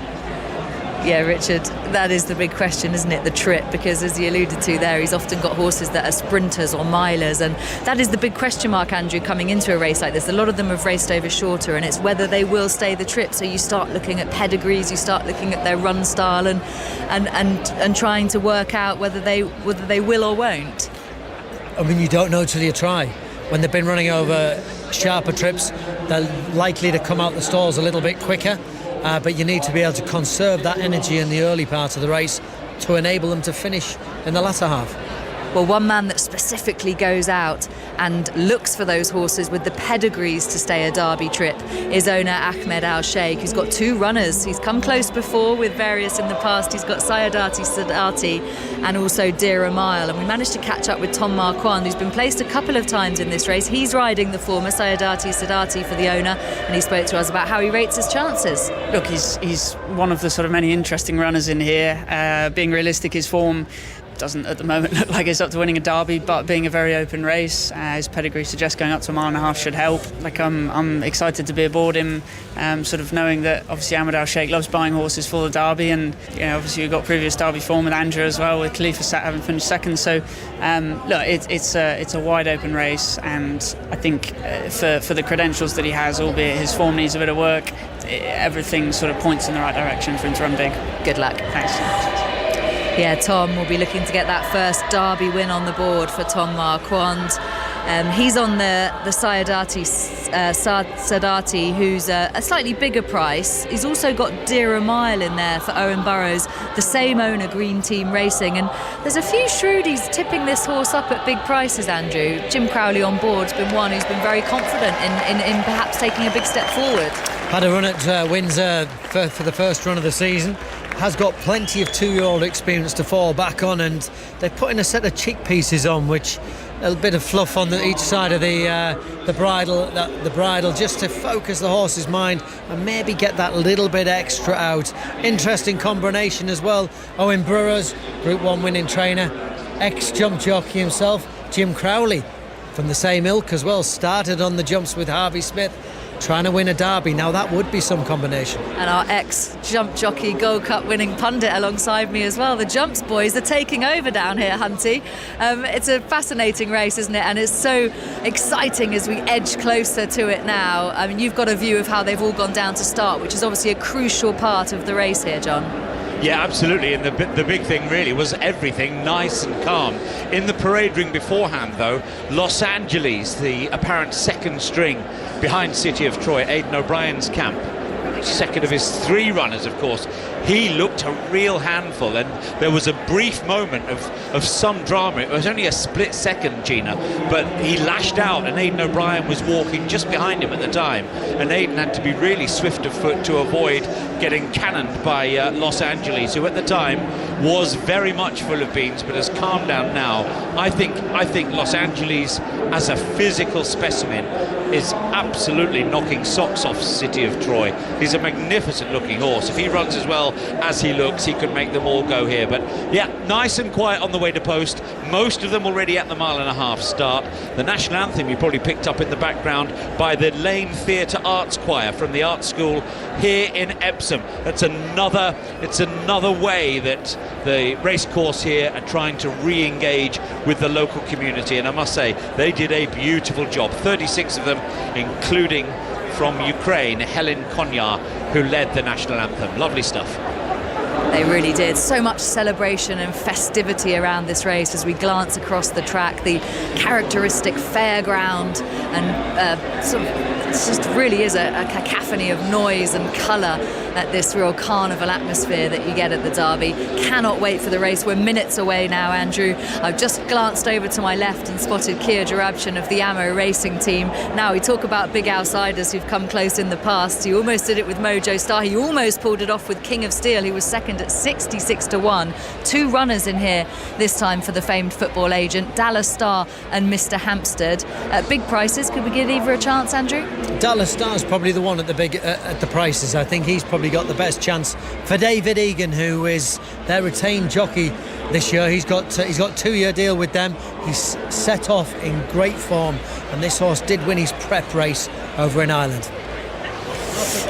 Yeah, Richard, that is the big question, isn't it? The trip, because as you alluded to there, he's often got horses that are sprinters or milers, and that is the big question mark, Andrew, coming into a race like this. A lot of them have raced over shorter, and it's whether they will stay the trip. So you start looking at pedigrees, you start looking at their run style, and trying to work out whether they will or won't. I mean, you don't know till you try. When they've been running over sharper trips, they're likely to come out the stalls a little bit quicker. But you need to be able to conserve that energy in the early part of the race to enable them to finish in the latter half. Well, one man that specifically goes out and looks for those horses with the pedigrees to stay a derby trip is owner Ahmed Al Sheikh, who's got 2 runners. He's come close before with various in the past. He's got Sayadati Sadati and also Dear a Mile. And we managed to catch up with Tom Marquand, who's been placed a couple of times in this race. He's riding the former Sayadati Sadati for the owner, and he spoke to us about how he rates his chances. Look, he's one of the sort of many interesting runners in here. Being realistic, his form doesn't at the moment look like it's up to winning a derby, but being a very open race, his pedigree suggests going up to 1.5 miles should help. I'm excited to be aboard him, sort of knowing that obviously Ahmed Al Sheikh loves buying horses for the derby, and obviously we've got previous derby form with Andrew as well, with Khalifa Sat having finished second. So look, it's a wide open race, and I think for the credentials that he has, albeit his form needs a bit of work, everything sort of points in the right direction for him to run big. Good luck. Thanks. Yeah, Tom will be looking to get that first derby win on the board for Tom Marquand. He's on the Sayadati Sadati, who's a slightly bigger price. He's also got Dear a Mile in there for Owen Burrows, the same owner, Green Team Racing. And there's a few shrewdies tipping this horse up at big prices, Andrew. Jim Crowley on board's been one who's been very confident in perhaps taking a big step forward. Had a run at Windsor for the first run of the season. Has got plenty of 2-year-old experience to fall back on, and they're putting a set of cheek pieces on, which a bit of fluff on each side of the bridle, just to focus the horse's mind and maybe get that little bit extra out. Interesting combination as well. Owen Burrows, Group 1 winning trainer, ex-jump jockey himself, Jim Crowley from the same ilk as well, started on the jumps with Harvey Smith, trying to win a derby. Now that would be some combination. And our ex-jump jockey, Gold Cup winning pundit alongside me as well. The jumps boys are taking over down here, Hunty. It's a fascinating race, isn't it? And it's so exciting as we edge closer to it now. I mean, you've got a view of how they've all gone down to start, which is obviously a crucial part of the race here, John. Yeah, absolutely, and the big thing really was everything nice and calm. In the parade ring beforehand, though, Los Angeles, the apparent second string behind City of Troy, Aidan O'Brien's camp, second of his 3 runners, of course, he looked a real handful, and there was a brief moment of some drama. It was only a split second, Gina, but he lashed out, and Aidan O'Brien was walking just behind him at the time, and Aidan had to be really swift of foot to avoid getting cannoned by Los Angeles, who at the time was very much full of beans but has calmed down now. I think Los Angeles as a physical specimen is absolutely knocking socks off City of Troy. He's a magnificent looking horse. If he runs as well as he looks, he could make them all go here. But yeah, nice and quiet on the way to post. Most of them already at the 1.5 mile start. The national anthem you probably picked up in the background by the Lane Theatre Arts Choir from the art school here in Epsom. It's another way that the racecourse here are trying to re-engage with the local community, and I must say they did a beautiful job. 36 of them, including from Ukraine, Helen Konya, who led the national anthem. Lovely stuff. They really did. So much celebration and festivity around this race as we glance across the track. The characteristic fairground and sort of just really is a cacophony of noise and colour at this real carnival atmosphere that you get at the Derby. Cannot wait for the race. We're minutes away now, Andrew. I've just glanced over to my left and spotted Kia Jarabchin of the Ammo Racing team. Now, we talk about big outsiders who've come close in the past. He almost did it with Mojo Star. He almost pulled it off with King of Steel, who was second at 66 to 1. Two runners in here this time for the famed football agent, Dallas Star and Mr. Hampstead. At big prices, could we give either a chance, Andrew? Dallas Star's probably the one at the prices. I think he's probably got the best chance. For David Egan, who is their retained jockey this year, he's got 2-year deal with them. He's set off in great form, and this horse did win his prep race over in Ireland.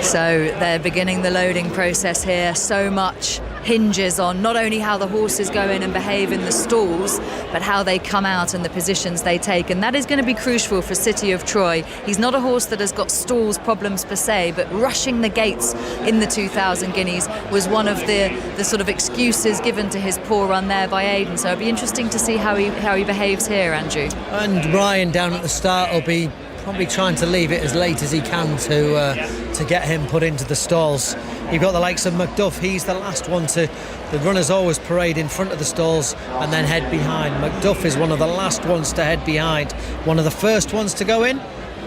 So they're beginning the loading process here. So much hinges on not only how the horses go in and behave in the stalls, but how they come out and the positions they take, and that is going to be crucial for City of Troy. He's not a horse that has got stalls problems per se, but rushing the gates in the 2000 Guineas was one of the sort of excuses given to his poor run there by Aidan. So it'll be interesting to see how he behaves here, Andrew. And Ryan down at the start will be probably trying to leave it as late as he can to get him put into the stalls. You've got the likes of Macduff. He's the last one to... The runners always parade in front of the stalls and then head behind. Macduff is one of the last ones to head behind. One of the first ones to go in,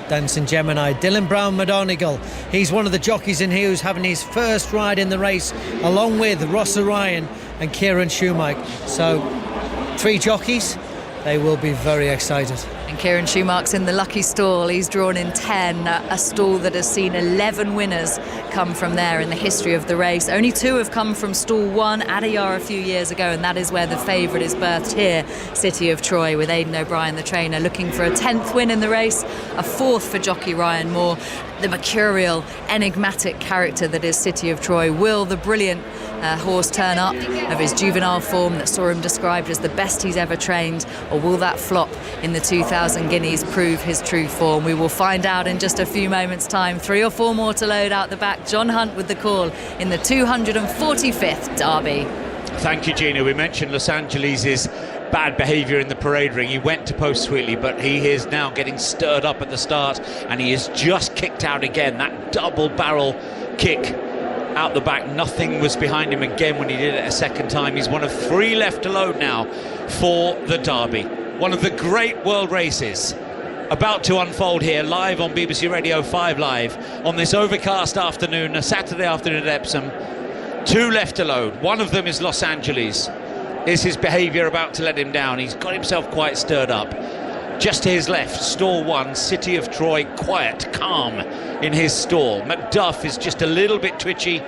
Dancing Gemini. Dylan Brown McDonigal. He's one of the jockeys in here who's having his first ride in the race, along with Ross Orion and Kieran Shoemake. So, 3 jockeys. They will be very excited. And Kieran Shoemake's in the lucky stall. He's drawn in 10, a stall that has seen 11 winners come from there in the history of the race. Only 2 have come from stall 1, Adayar, a few years ago, and that is where the favourite is birthed here, City of Troy, with Aidan O'Brien, the trainer, looking for a 10th win in the race, a 4th for jockey Ryan Moore. The mercurial, enigmatic character that is City of Troy. Will the brilliant horse turn up of his juvenile form that saw him described as the best he's ever trained, or will that flop in the 2000 Guineas prove his true form? We will find out in just a few moments' time. 3 or 4 more to load out the back. John Hunt with the call in the 245th Derby. Thank you, Gina. We mentioned Los Angeles' bad behaviour in the parade ring. He went to post sweetly, but he is now getting stirred up at the start, and he is just kicked out again. That double barrel kick out the back. Nothing was behind him again when he did it a second time. He's one of 3 left to load now for the Derby. One of the great world races about to unfold here live on BBC Radio 5 Live on this overcast afternoon, a Saturday afternoon at Epsom. 2 left to load. One of them is Los Angeles. Is his behaviour about to let him down? He's got himself quite stirred up. Just to his left, stall 1, City of Troy, quiet, calm in his stall. Macduff is just a little bit twitchy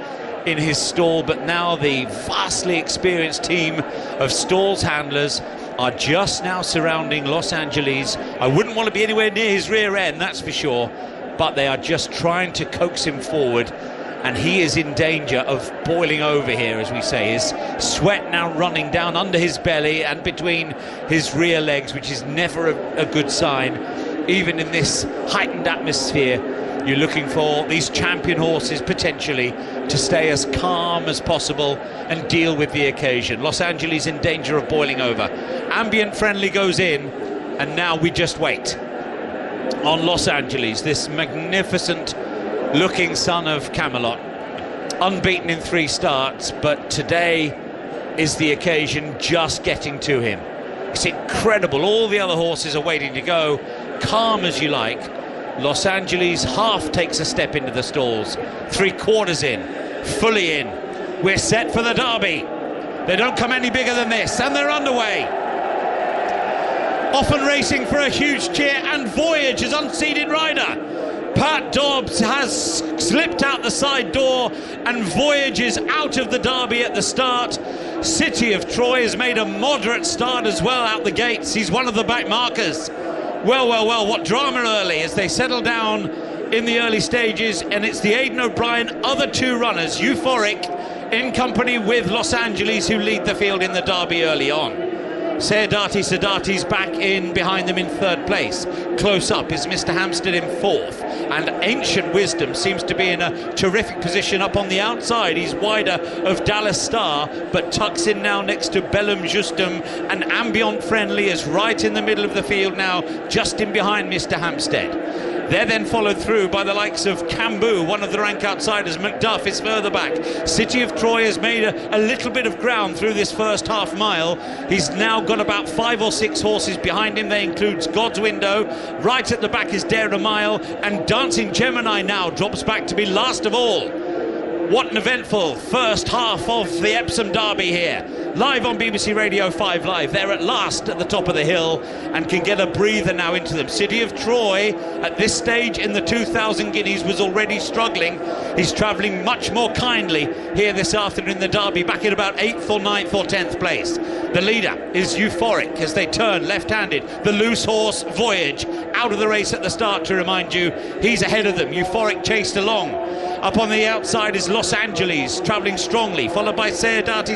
in his stall, but now the vastly experienced team of stalls handlers are just now surrounding Los Angeles. I wouldn't want to be anywhere near his rear end, that's for sure, but they are just trying to coax him forward, and he is in danger of boiling over here, as we say. His sweat now running down under his belly and between his rear legs, which is never a good sign. Even in this heightened atmosphere, you're looking for these champion horses potentially to stay as calm as possible and deal with the occasion. Los Angeles in danger of boiling over. Ambient friendly goes in, and now we just wait on Los Angeles, this magnificent looking son of Camelot, unbeaten in 3 starts, but today is the occasion just getting to him. It's incredible. All the other horses are waiting to go, calm as you like. Los Angeles half takes a step into the stalls, 3/4 in, fully in. We're set for the Derby. They don't come any bigger than this, and they're underway. Often racing for a huge cheer, and Voyage as unseeded rider. Pat Dobbs has slipped out the side door, and Voyage is out of the Derby at the start. City of Troy has made a moderate start as well out the gates. He's one of the back markers. Well, what drama early as they settle down in the early stages, and it's the Aidan O'Brien other 2 runners, Euphoric in company with Los Angeles, who lead the field in the Derby early on. Sadati's back in behind them in 3rd place. Close up is Mr. Hampstead in 4th, and Ancient Wisdom seems to be in a terrific position up on the outside. He's wider of Dallas Star, but tucks in now next to Bellum Justum, and Ambient Friendly is right in the middle of the field now, just in behind Mr. Hampstead. They're then followed through by the likes of Cambu, one of the rank outsiders. Macduff is further back. City of Troy has made a little bit of ground through this first half mile. He's now got about 5 or 6 horses behind him. They include God's Window. Right at the back is Dare a Mile, and Dancing Gemini now drops back to be last of all. What an eventful first half of the Epsom Derby here. Live on BBC Radio 5 Live. They're at last at the top of the hill and can get a breather now into them. City of Troy, at this stage in the 2,000 guineas, was already struggling. He's travelling much more kindly here this afternoon in the Derby, back in about 8th or 9th or 10th place. The leader is Euphoric as they turn left-handed. The loose horse Voyage out of the race at the start, to remind you. He's ahead of them. Euphoric chased along. Up on the outside is Los Angeles, travelling strongly, followed by Sedati,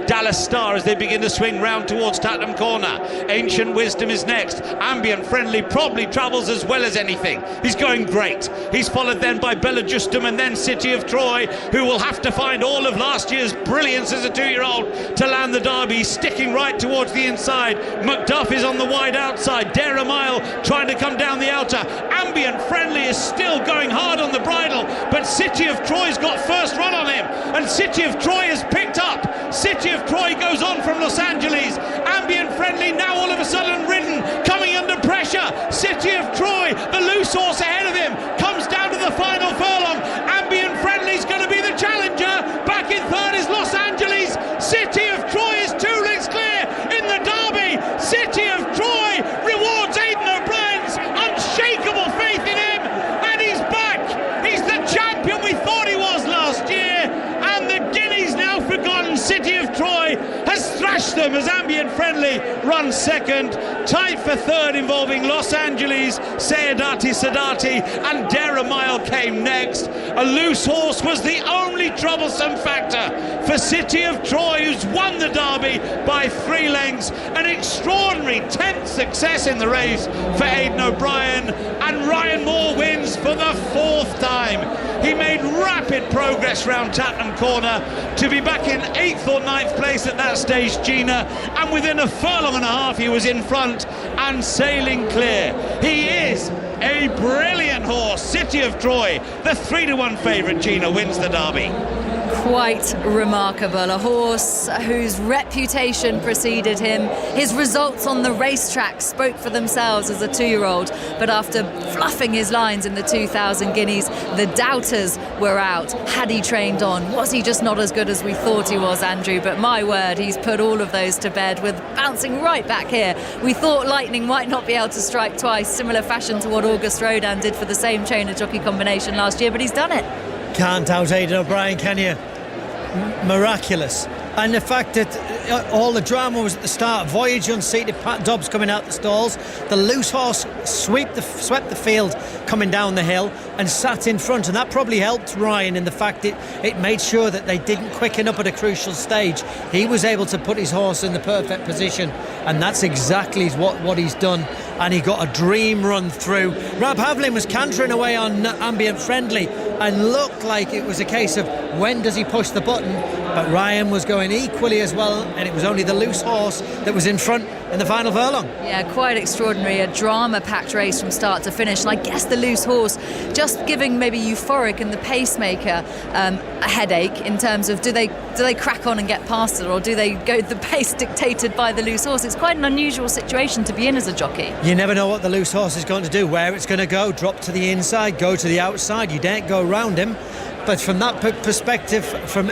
Dallas Star as they begin to swing round towards Tatnam Corner. Ancient Wisdom is next. Ambient Friendly probably travels as well as anything. He's going great. He's followed then by Bella Justum and then City of Troy, who will have to find all of last year's brilliance as a 2-year-old to land the Derby, sticking right towards the inside. Macduff is on the wide outside. Dare a Mile trying to come down the outer. Ambient Friendly is still going hard on the bridle, but City of Troy's got first run on him, and City of Troy is picked up. City of Troy goes on from Los Angeles. Ambient Friendly now all of a sudden ridden, coming under pressure. City of Troy, the loose horse ahead of him, comes down to the final furlong. Ambient Friendly's going to be the challenger. Back in third is Los Angeles. City of Troy is 2 lengths clear in the Derby. City of Troy rewards Aidan O'Brien's unshakable faith in him, and he's back. He's the champion we thought he was last year, and the guinea's now forgotten. City of Troy has thrashed them as Ambient Friendly runs second. Tight for third involving Los Angeles, Sedati and Dare a Mile came next. A loose horse was the only troublesome factor for City of Troy, who's won the Derby by 3 lengths. An extraordinary 10th success in the race for Aidan O'Brien, and Ryan Moore wins for the 4th time. He made rapid progress round Tatnam Corner to be back in 8th or 9th place at that stage, Gina, and within a furlong and a half he was in front and sailing clear. He is a brilliant horse. City of Troy, the 3-1 favourite, Gina, wins the Derby. Quite remarkable. A horse whose reputation preceded him. His results on the racetrack spoke for themselves as a 2-year-old, but after fluffing his lines in the 2,000 guineas, the doubters were out. Had he trained on? Was he just not as good as we thought he was, Andrew? But my word, he's put all of those to bed with bouncing right back here. We thought Lightning might not be able to strike twice, similar fashion to what August Rodin did for the same trainer-jockey combination last year, but he's done it. Can't out Aidan O'Brien, can you? Miraculous. And the fact that all the drama was at the start. Voyage unseated, Pat Dobbs coming out the stalls. The loose horse swept the field coming down the hill and sat in front, and that probably helped Ryan in the fact it made sure that they didn't quicken up at a crucial stage. He was able to put his horse in the perfect position, and that's exactly what he's done, and he got a dream run through. Rob Havlin was cantering away on Ambient Friendly and looked like it was a case of when does he push the button, but Ryan was going equally as well, and it was only the loose horse that was in front in the final furlong. Yeah, quite extraordinary. A drama-packed race from start to finish, and I guess the loose horse just giving maybe Euphoric and the pacemaker a headache in terms of do they crack on and get past it, or do they go the pace dictated by the loose horse? It's quite an unusual situation to be in as a jockey. You never know what the loose horse is going to do, where it's going to go. Drop to the inside, go to the outside. You don't go round him. But from that perspective, from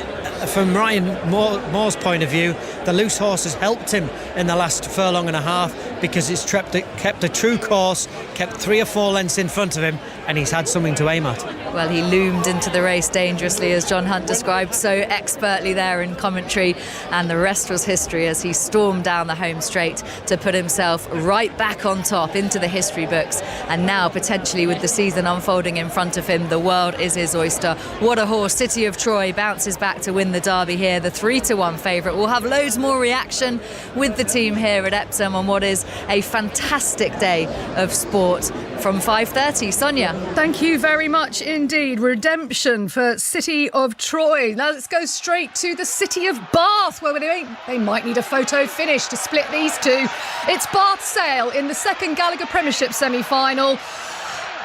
Ryan Moore's point of view, the loose horse has helped him in the last furlong and a half because it's kept a true course, kept 3 or 4 lengths in front of him, and he's had something to aim at. Well, he loomed into the race dangerously, as John Hunt described so expertly there in commentary, and the rest was history as he stormed down the home straight to put himself right back on top into the history books. And now, potentially, with the season unfolding in front of him, the world is his oyster. What a horse. City of Troy bounces back to win the Derby here, the 3-1 favourite. We'll have loads more reaction with the team here at Epsom on what is a fantastic day of sport from 5:30. Sonia. Thank you very much indeed. Redemption for City of Troy. Now let's go straight to the City of Bath, where they might need a photo finish to split these two. It's Bath Sale in the second Gallagher Premiership semi-final.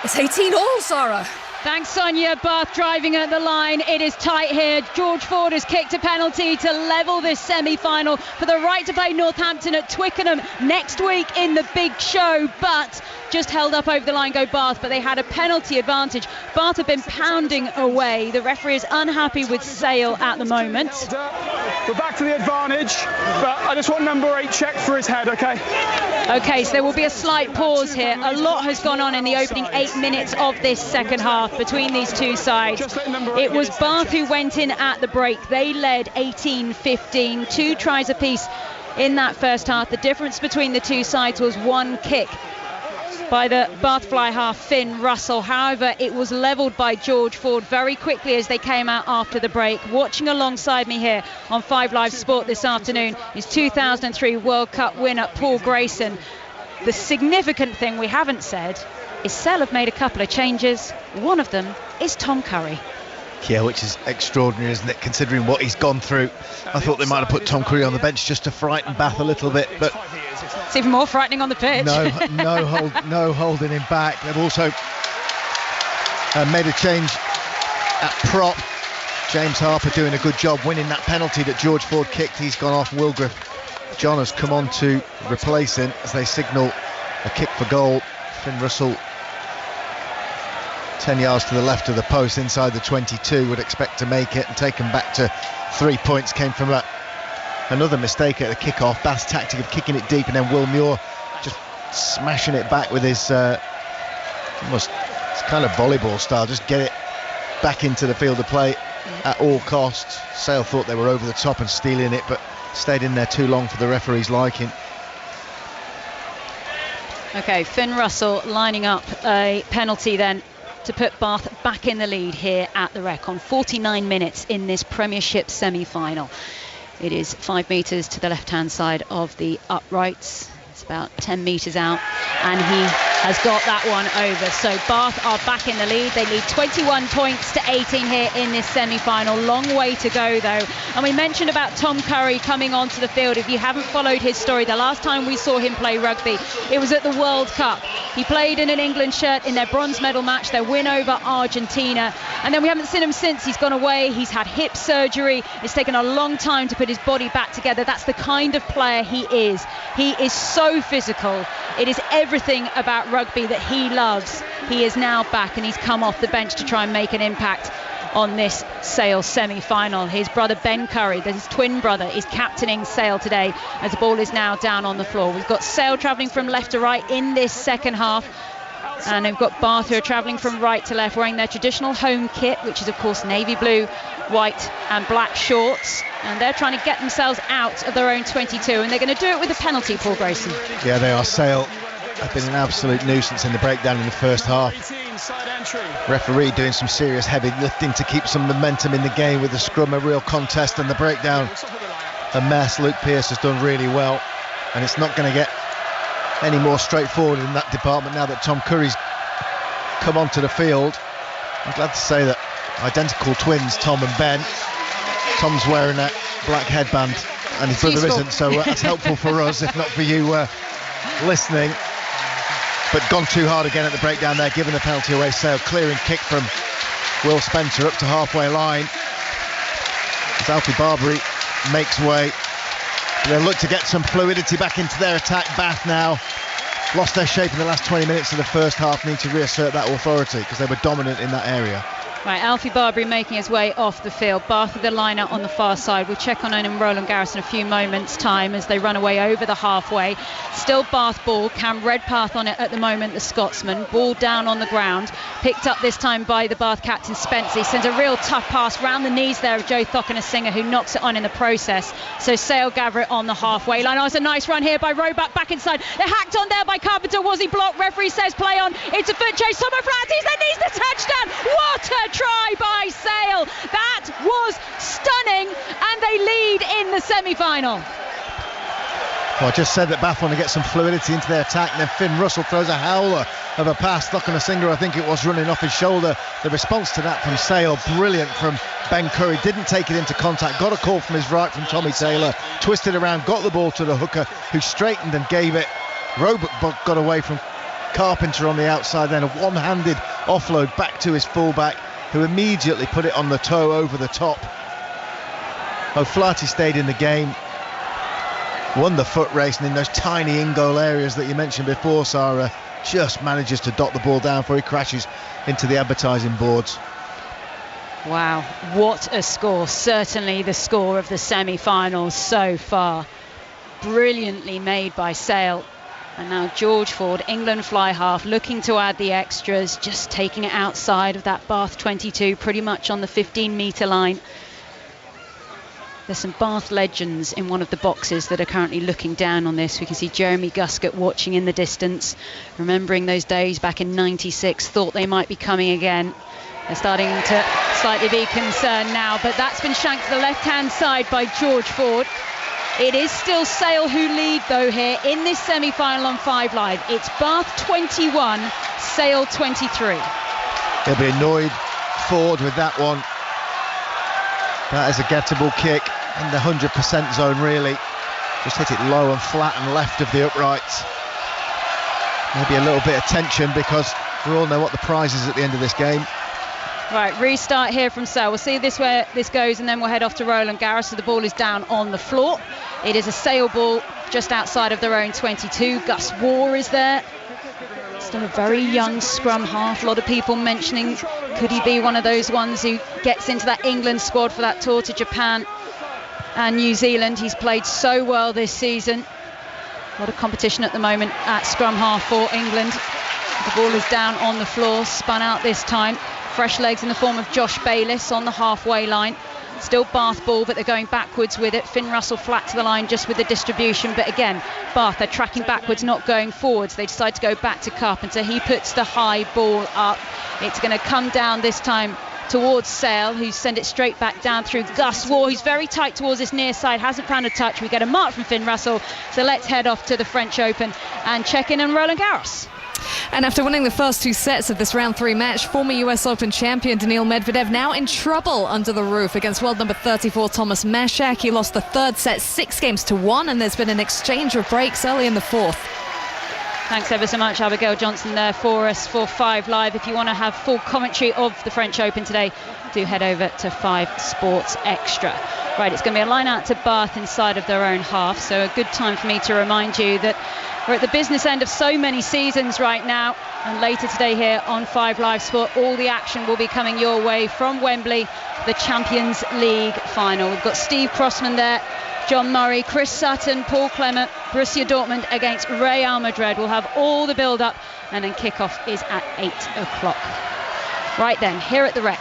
It's 18 all, Sarah. Thanks, Sonia. Bath driving at the line. It is tight here. George Ford has kicked a penalty to level this semi-final for the right to play Northampton at Twickenham next week in the big show, but just held up over the line go Bath, but they had a penalty advantage. Bath have been pounding away. The referee is unhappy with Sale at the moment. We're back to the advantage, but I just want number 8 checked for his head, okay? Okay, so there will be a slight pause here. A lot has gone on in the opening 8 minutes of this second half between these two sides. It was Bath who went in at the break. They led 18-15, 2 tries apiece in that first half. The difference between the two sides was 1 kick by the Bath fly half Finn Russell. However, it was levelled by George Ford very quickly as they came out after the break. Watching alongside me here on 5 Live Sport this afternoon is 2003 World Cup winner Paul Grayson. The significant thing we haven't said is Sale have made a couple of changes. One of them is Tom Curry. Yeah, which is extraordinary, isn't it, considering what he's gone through. I thought they might have put Tom Curry on the bench just to frighten Bath a little bit, but it's even more frightening on the pitch. No holding him back. They've also made a change at prop. James Harper doing a good job winning that penalty that George Ford kicked. He's gone off. Wilgriff John has come on to replace him as they signal a kick for goal. Finn Russell 10 yards to the left of the post inside the 22, would expect to make it and take him back to 3 points. Came from another mistake at the kick-off. Bath's tactic of kicking it deep and then Will Muir just smashing it back with his almost it's kind of volleyball style, just get it back into the field of play at all costs. Sale thought they were over the top and stealing it, but stayed in there too long for the referee's liking. Okay, Finn Russell lining up a penalty then to put Bath back in the lead here at the Rec on 49 minutes in this Premiership semi-final. It is 5 metres to the left-hand side of the uprights. It's about 10 metres out, and he has got that one over. So Bath are back in the lead. They lead 21 points to 18 here in this semi-final. Long way to go, though. And we mentioned about Tom Curry coming onto the field. If you haven't followed his story, the last time we saw him play rugby, it was at the World Cup. He played in an England shirt in their bronze medal match, their win over Argentina. And then we haven't seen him since. He's gone away. He's had hip surgery. It's taken a long time to put his body back together. That's the kind of player he is. He is so physical. It is everything about rugby that he loves. He is now back and he's come off the bench to try and make an impact on this Sale semi-final. His brother Ben Curry, his twin brother, is captaining Sale today as the ball is now down on the floor. We've got Sale travelling from left to right in this second half, and we've got Bath who are travelling from right to left, wearing their traditional home kit, which is of course navy blue, white and black shorts, and they're trying to get themselves out of their own 22, and they're going to do it with a penalty, Paul Grayson. Yeah, they are. Sale have been an absolute nuisance in the breakdown in the first half. Referee doing some serious heavy lifting to keep some momentum in the game with the scrum, a real contest, and the breakdown a mess. Luke Pearce has done really well, and it's not going to get any more straightforward in that department now that Tom Curry's come onto the field. I'm glad to say that identical twins, Tom and Ben. Tom's wearing that black headband and his brother isn't, so that's helpful for us, if not for you listening. But gone too hard again at the breakdown there, giving the penalty away. Sale clearing kick from Will Spencer up to halfway line as Alfie Barbary makes way. They'll look to get some fluidity back into their attack. Bath now lost their shape in the last 20 minutes of the first half, need to reassert that authority because they were dominant in that area. Right, Alfie Barbary making his way off the field. Bath with the liner on the far side. We'll check on Owen Roland Garrison in a few moments' time as they run away over the halfway. Still Bath ball. Cam Redpath on it at the moment, the Scotsman. Ball down on the ground. Picked up this time by the Bath captain Spencer. He sends a real tough pass round the knees there of Joe Thockiner-Singer, who knocks it on in the process. So Sale gather it on the halfway line. Oh, it's a nice run here by Roebuck back inside. They're hacked on there by Carpenter. Was he blocked? Referee says play on. It's a foot chase. Somer Flaherty's their knees, the touchdown. What a try by Sale. That was stunning, and they lead in the semi-final. Well, I just said that Bath want to get some fluidity into their attack, and then Finn Russell throws a howler of a pass. Thockiner-Singer, I think it was, running off his shoulder. The response to that from Sale, brilliant from Ben Curry. Didn't take it into contact, got a call from his right from Tommy Taylor, twisted around, got the ball to the hooker, who straightened and gave it. Roebuck got away from Carpenter on the outside, then a one-handed offload back to his fullback, who immediately put it on the toe over the top. O'Flaherty stayed in the game, won the foot race, and in those tiny in-goal areas that you mentioned before, Sarah, just manages to dot the ball down before he crashes into the advertising boards. Wow, what a score. Certainly the score of the semi-finals so far. Brilliantly made by Sale. And now George Ford, England fly half, looking to add the extras, just taking it outside of that Bath 22, pretty much on the 15-metre line. There's some Bath legends in one of the boxes that are currently looking down on this. We can see Jeremy Guscott watching in the distance, remembering those days back in '96, thought they might be coming again. They're starting to slightly be concerned now, but that's been shanked to the left-hand side by George Ford. It is still Sale who lead, though, here in this semi-final on 5 Live. It's Bath 21, Sale 23. He'll be annoyed, Ford, with that one. That is a gettable kick in the 100% zone, really. Just hit it low and flat and left of the uprights. Maybe a little bit of tension, because we all know what the prize is at the end of this game. Right, restart here from Sale. We'll see this where this goes, and then we'll head off to Roland Garros. So the ball is down on the floor. It is a Sale ball just outside of their own 22. Gus Waugh is there. Still a very young scrum half. A lot of people mentioning, could he be one of those ones who gets into that England squad for that tour to Japan and New Zealand? He's played so well this season. A lot of competition at the moment at scrum half for England. The ball is down on the floor, spun out this time. Fresh legs in the form of Josh Bayliss on the halfway line. Still Bath ball, but they're going backwards with it. Finn Russell flat to the line just with the distribution. But again, Bath, they're tracking backwards, not going forwards. They decide to go back to Carpenter. He puts the high ball up. It's going to come down this time towards Sale, who send it straight back down through Gus Waugh, who's very tight towards this near side, hasn't found a touch. We get a mark from Finn Russell. So let's head off to the French Open and check in on Roland Garros. And after winning the first 2 sets of this round 3 match, former US Open champion Daniil Medvedev now in trouble under the roof against world number 34 Thomas Mashak. He lost the 3rd set 6-1, and there's been an exchange of breaks early in the 4th. Thanks ever so much, Abigail Johnson, there for us for 5 Live. If you want to have full commentary of the French Open today, do head over to 5 Sports Extra. Right, it's going to be a line out to Bath inside of their own half, so a good time for me to remind you that we're at the business end of so many seasons right now, and later today here on 5 Live Sport, all the action will be coming your way from Wembley, the Champions League final. We've got Steve Crossman there, John Murray, Chris Sutton, Paul Clement, Borussia Dortmund against Real Madrid. We'll have all the build-up, and then kick-off is at 8 o'clock. Right then, here at the Rec,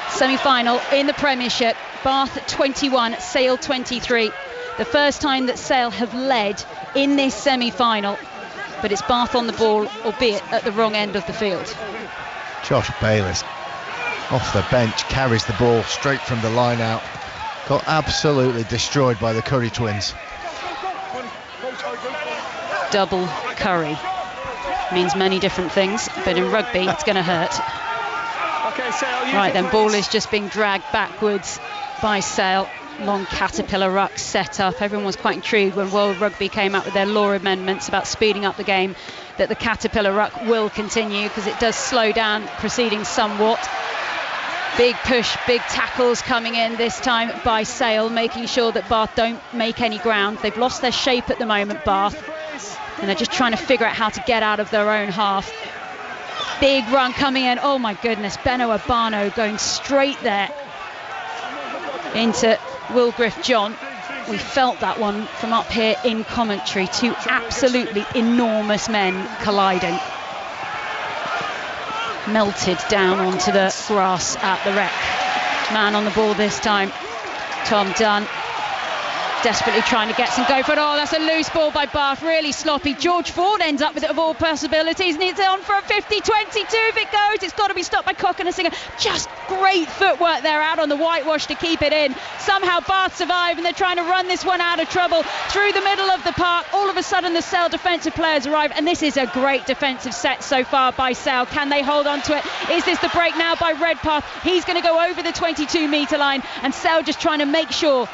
semi-final in the Premiership, Bath 21, Sale 23. The first time that Sale have led in this semi-final, but it's Bath on the ball, albeit at the wrong end of the field. Josh Bayliss off the bench, carries the ball straight from the line out. Got absolutely destroyed by the Curry twins. Double Curry means many different things, but in rugby it's going to hurt. Right then, ball is just being dragged backwards by Sale. Long caterpillar ruck set up. Everyone was quite intrigued when World Rugby came out with their law amendments about speeding up the game, that the caterpillar ruck will continue because it does slow down proceedings somewhat. Big push, big tackles coming in this time by Sale, making sure that Bath don't make any ground. They've lost their shape at the moment, Bath, and they're just trying to figure out how to get out of their own half. Big run coming in. Oh my goodness, Beno Urbano going straight there into Will Griff-John. We felt that one from up here in commentary. 2 absolutely enormous men colliding. Melted down onto the grass at the Rec. Man on the ball this time, Tom Dunn. Desperately trying to get some go for it. Oh, that's a loose ball by Bath, really sloppy. George Ford ends up with it of all possibilities, and it's on for a 50-22 if it goes. It's got to be stopped by Cock-and-a-Singer. Just great footwork there out on the whitewash to keep it in. Somehow Bath survive, and they're trying to run this one out of trouble through the middle of the park. All of a sudden the Sale defensive players arrive, and this is a great defensive set so far by Sale. Can they hold on to it? Is this the break now by Redpath? He's going to go over the 22-metre line, and Sale just trying to make sure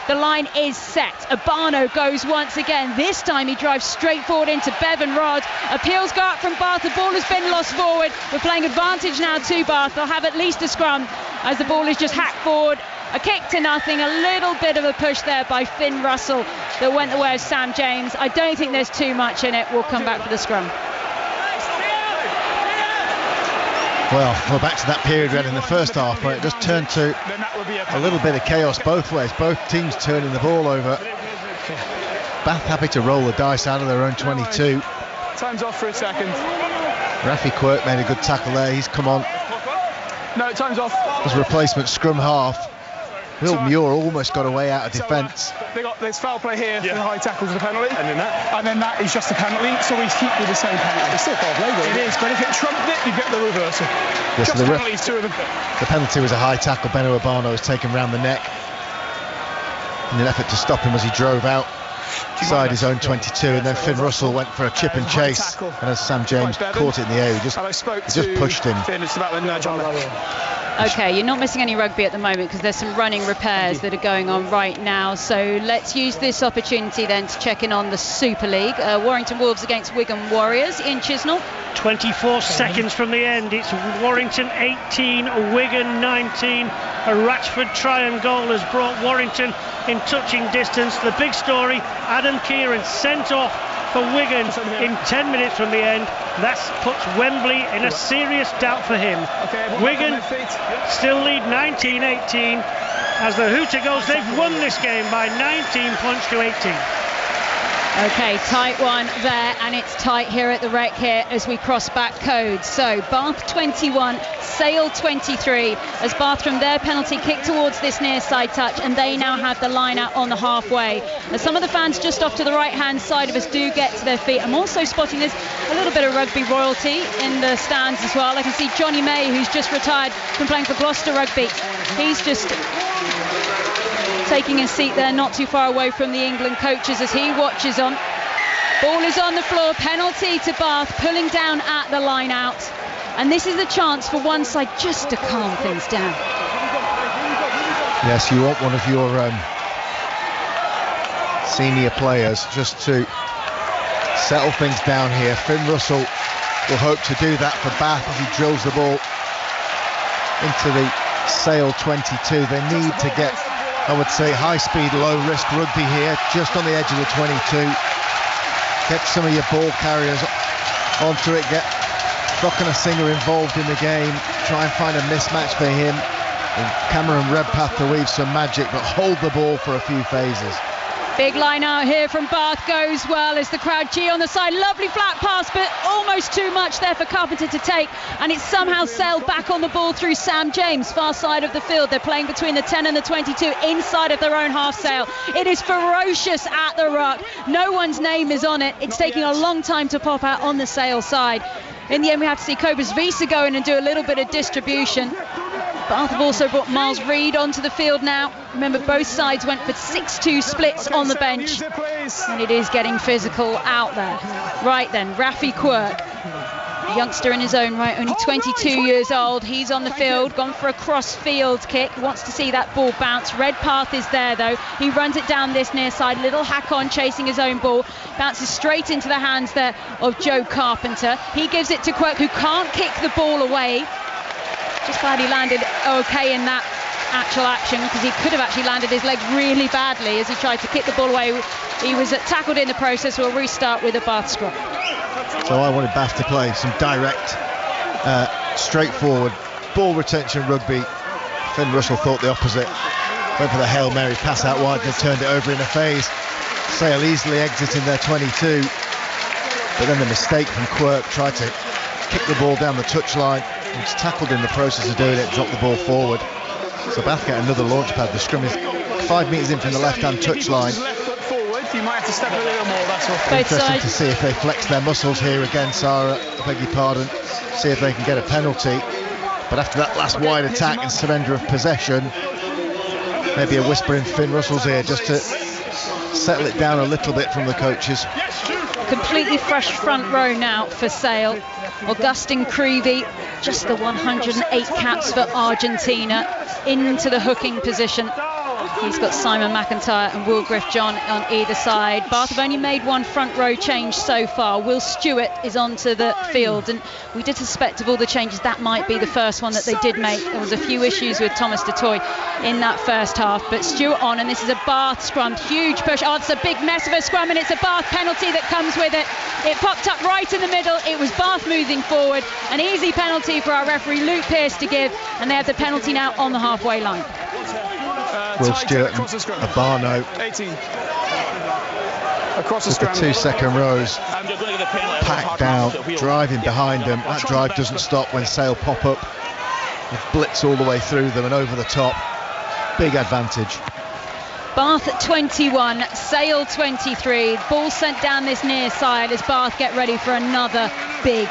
The line is set. Urbano goes once again. This time he drives straight forward into Bevan Rod. Appeals go up from Bath. The ball has been lost forward. We're playing advantage now to Bath. They'll have at least a scrum as the ball is just hacked forward. A kick to nothing. A little bit of a push there by Finn Russell that went the way of Sam James. I don't think there's too much in it. We'll come back for the scrum. Well, we're back to that period we had in the first half where it just turned to a little bit of chaos both ways. Both teams turning the ball over. Bath happy to roll the dice out of their own 22. Time's off for a second. Rafi Quirk made a good tackle there. He's come on. No, time's off. As replacement scrum half. Will Muir almost got away out of defence. There's foul play here for the high tackles of the penalty. And then that is just a penalty, so we keep with the same penalty. It's still foul play, though. It is, but if it trumped it, you get the reversal. Yes, just penalties, two of them. The penalty was a high tackle. Benno Urbano was taken round the neck in an effort to stop him as he drove outside his own 22, and then Finn Russell went for a chip and chase, and as Sam James caught it in the air, he just pushed him. Okay, you're not missing any rugby at the moment because there's some running repairs that are going on right now. So let's use this opportunity then to check in on the Super League. Warrington Wolves against Wigan Warriors in Chisnall. 24 seconds from the end. It's Warrington 18, Wigan 19. A Ratchford try and goal has brought Warrington in touching distance. The big story, Adam Kieran sent off for Wigan in 10 minutes from the end. That puts Wembley in a serious doubt for him. Wigan still lead 19-18 as the hooter goes. They've won this game by 19 points to 18. Okay, tight one there, and it's tight here at the Rec here as we cross back codes. So Bath 21, Sale 23, as Bath from their penalty kick towards this near side touch, and they now have the line out on the halfway. As some of the fans just off to the right hand side of us do get to their feet. I'm also spotting there's a little bit of rugby royalty in the stands as well. I can see Johnny May, who's just retired from playing for Gloucester Rugby. He's just taking his seat there not too far away from the England coaches as he watches on. Ball is on the floor, penalty to Bath, pulling down at the line out, and this is the chance for one side just to calm things down. Yes, you want one of your senior players just to settle things down here. Finn Russell will hope to do that for Bath as he drills the ball into the Sale 22. They need to get, I would say, high-speed, low-risk rugby here, just on the edge of the 22. Get some of your ball carriers onto it, get Brockana Singer involved in the game, try and find a mismatch for him. And Cameron Redpath to weave some magic, but hold the ball for a few phases. Big line out here from Bath goes well as the crowd cheer on the side. Lovely flat pass, but almost too much there for Carpenter to take, and it's somehow sailed back on the ball through Sam James, far side of the field. They're playing between the 10 and the 22 inside of their own half sail. It is ferocious at the ruck. No one's name is on it. It's taking a long time to pop out on the Sale side. In the end, we have to see Cobras Visa go in and do a little bit of distribution. Bath have also brought Miles Reid onto the field now. Remember, both sides went for 6-2 splits on the bench, and it is getting physical out there. Right then, Rafi Quirk, a youngster in his own right, only 22 years old. He's on the field, gone for a cross-field kick. He wants to see that ball bounce. Redpath is there, though. He runs it down this near side. Little hack on, chasing his own ball. Bounces straight into the hands there of Joe Carpenter. He gives it to Quirk, who can't kick the ball away. Just glad he landed okay in that actual action, because he could have actually landed his leg really badly as he tried to kick the ball away. He was tackled in the process. We'll restart with a Bath scrum. So I wanted Bath to play some direct, straightforward ball retention rugby. Finn Russell thought the opposite. Went for the Hail Mary pass out wide and turned it over in a phase. Sale easily exiting their 22. But then the mistake from Quirk, tried to kick the ball down the touchline. He was tackled in the process of doing it, dropped the ball forward. So Bath get another launch pad. The scrum is 5 metres in from the left-hand touchline. Left foot forward, you might have to step a little more, that's all. Interesting to see if they flex their muscles here again, Sarah, I beg your pardon. See if they can get a penalty. But after that last wide attack and surrender of possession, maybe a whisper in Finn Russell's ear just to settle it down a little bit from the coaches. Completely fresh front row now for Sale. Augustin Creevy, just the 108 caps for Argentina, into the hooking position. He's got Simon McIntyre and Will Griff-John on either side. Bath have only made one front row change so far. Will Stewart is onto the field, and we did suspect of all the changes that might be the first one that they did make. There was a few issues with Thomas du Toit in that first half, but Stewart on, and this is a Bath scrum. Huge push. Oh, it's a big mess of a scrum, and it's a Bath penalty that comes with it. It popped up right in the middle. It was Bath moving forward. An easy penalty for our referee Luke Pearce to give, and they have the penalty now on the halfway line. Will Stewart and Abano across with the 2 second rows packed down, driving behind them. That drive doesn't stop when Sale pop up. They blitz all the way through them and over the top. Big advantage. Bath 21, Sale 23. Ball sent down this near side as Bath get ready for another big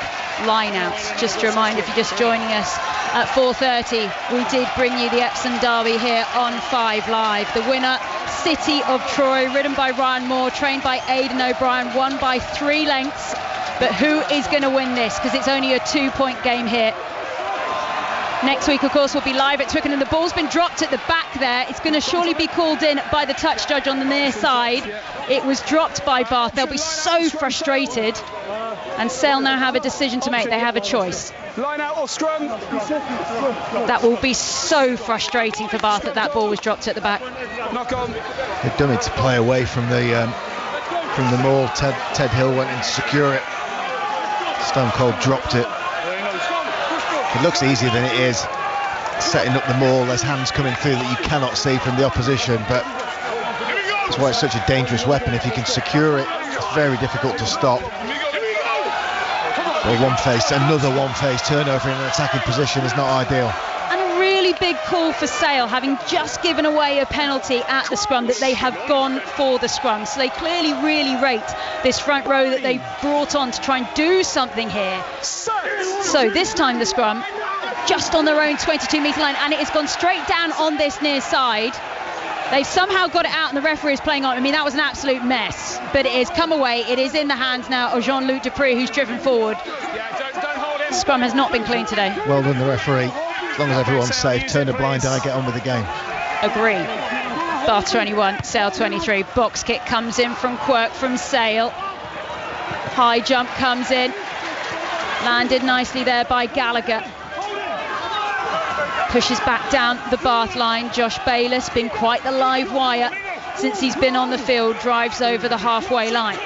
line out. Just to remind, if you're just joining us, at 4:30 we did bring you the Epsom Derby here on 5 Live. The winner, City of Troy, ridden by Ryan Moore, trained by Aidan O'Brien, won by 3 lengths. But who is going to win this? Because it's only a 2-point game here. Next week, of course, we'll be live at Twickenham. The ball's been dropped at the back there. It's going to surely be called in by the touch judge on the near side. It was dropped by Bath. They'll be so frustrated. And Sale now have a decision to make. They have a choice. Line out or scrum. That will be so frustrating for Bath that ball was dropped at the back. Knock on. They've done it to play away from the maul. Ted Hill went in to secure it. Stone Cold dropped it. It looks easier than it is. Setting up the maul, there's hands coming through that you cannot see from the opposition, but that's why it's such a dangerous weapon. If you can secure it, it's very difficult to stop. Well, another one-phase turnover in an attacking position is not ideal. And a really big call for Sale, having just given away a penalty at the scrum, that they have gone for the scrum. So they clearly really rate this front row that they brought on to try and do something here. So this time the scrum just on their own 22-metre line, and it has gone straight down on this near side. They've somehow got it out, and the referee is playing on. I mean, that was an absolute mess, but it has come away. It is in the hands now of Jean-Luc Dupree, who's driven forward. The scrum has not been clean today. Well done, the referee. As long as everyone's safe, turn a blind eye, get on with the game. Agree. Bath 21, Sale 23. Box kick comes in from Quirk from Sale. High jump comes in. Landed nicely there by Gallagher. Pushes back down the Bath line. Josh Bayliss, been quite the live wire since he's been on the field, drives over the halfway line.